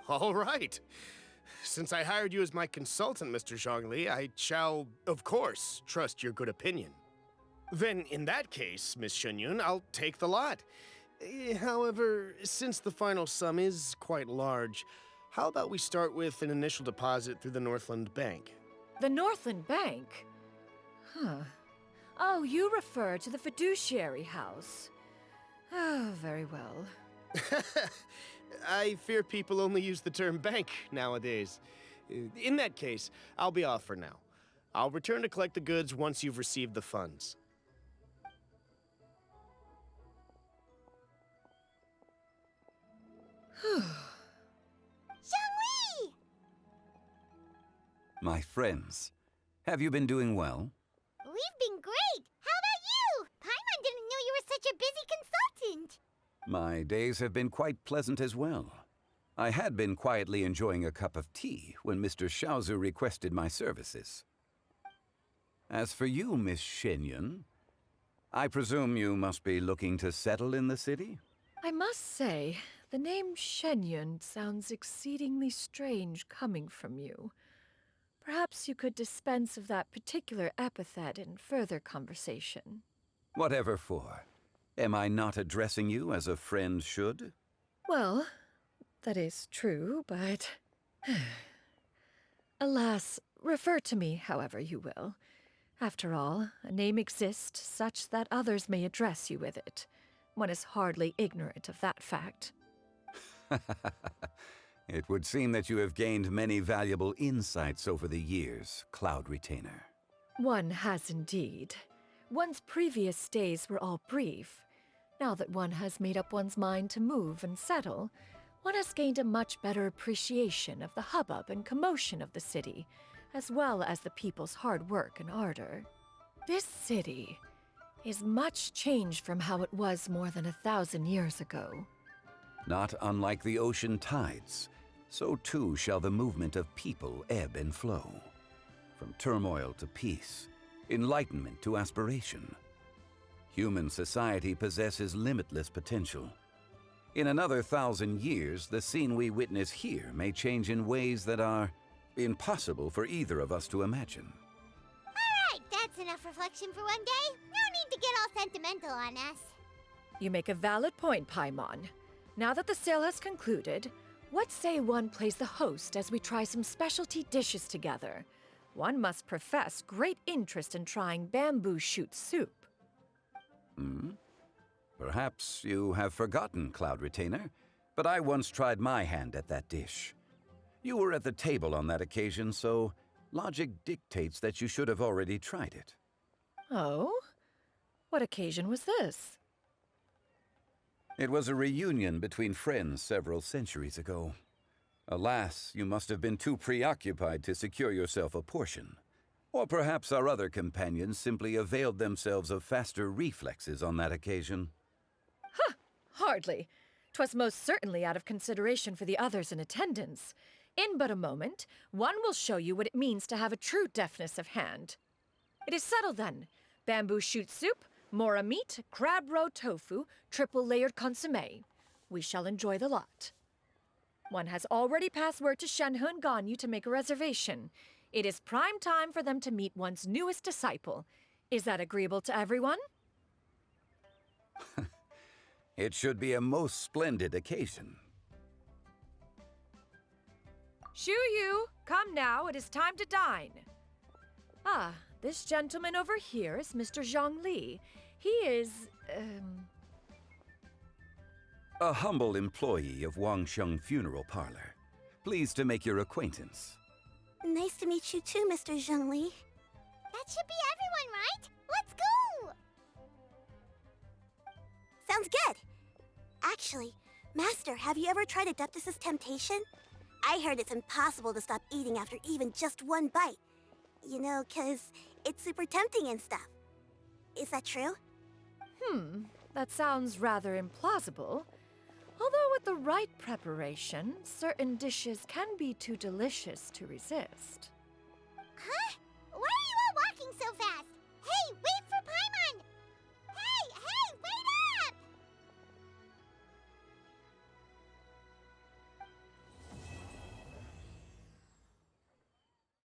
All right. Since I hired you as my consultant, Mr. Zhongli, I shall, of course, trust your good opinion. Then, in that case, Miss Xianyun, I'll take the lot. However, since the final sum is quite large, how about we start with an initial deposit through the Northland Bank? The Northland Bank? Huh. Oh, you refer to the fiduciary house. Oh, very well. I fear people only use the term bank nowadays. In that case, I'll be off for now. I'll return to collect the goods once you've received the funds. Zhongli! My friends, have you been doing well? We've been great! How about you? Paimon didn't know you were such a busy consultant! My days have been quite pleasant as well. I had been quietly enjoying a cup of tea when Mr. Xiaozu requested my services. As for you, Miss Xianyun, I presume you must be looking to settle in the city? I must say, the name Xianyun sounds exceedingly strange coming from you. Perhaps you could dispense of that particular epithet in further conversation. Whatever for. Am I not addressing you as a friend should? Well, that is true, but... Alas, refer to me however you will. After all, a name exists such that others may address you with it. One is hardly ignorant of that fact. It would seem that you have gained many valuable insights over the years, Cloud Retainer. One has indeed. One's previous stays were all brief. Now that one has made up one's mind to move and settle, one has gained a much better appreciation of the hubbub and commotion of the city, as well as the people's hard work and ardor. This city is much changed from how it was more than 1,000 years ago. Not unlike the ocean tides, so too shall the movement of people ebb and flow. From turmoil to peace, enlightenment to aspiration. Human society possesses limitless potential. In another 1,000 years, the scene we witness here may change in ways that are impossible for either of us to imagine. Alright, that's enough reflection for one day. No need to get all sentimental on us. You make a valid point, Paimon. Now that the sale has concluded, what say one plays the host as we try some specialty dishes together? One must profess great interest in trying bamboo shoot soup. Perhaps you have forgotten, Cloud Retainer, but I once tried my hand at that dish. You were at the table on that occasion, so logic dictates that you should have already tried it. Oh? What occasion was this? It was a reunion between friends several centuries ago. Alas, you must have been too preoccupied to secure yourself a portion. Or perhaps our other companions simply availed themselves of faster reflexes on that occasion. Huh, hardly. 'Twas most certainly out of consideration for the others in attendance. In but a moment, one will show you what it means to have a true deftness of hand. It is settled then. Bamboo shoot soup, mora meat, crab roe tofu, triple-layered consommé. We shall enjoy the lot. One has already passed word to Xianyun and Ganyu to make a reservation. It is prime time for them to meet one's newest disciple. Is that agreeable to everyone? It should be a most splendid occasion. Yu, come now, it is time to dine. Ah, this gentleman over here is Mr. Zhongli. He is, A humble employee of Wangsheng Funeral Parlor. Pleased to make your acquaintance. Nice to meet you too, Mr. Zhongli. That should be everyone, right? Let's go! Sounds good. Actually, Master, have you ever tried Adeptus' temptation? I heard it's impossible to stop eating after even just one bite. You know, 'cause it's super tempting and stuff. Is that true? That sounds rather implausible. Although with the right preparation, certain dishes can be too delicious to resist.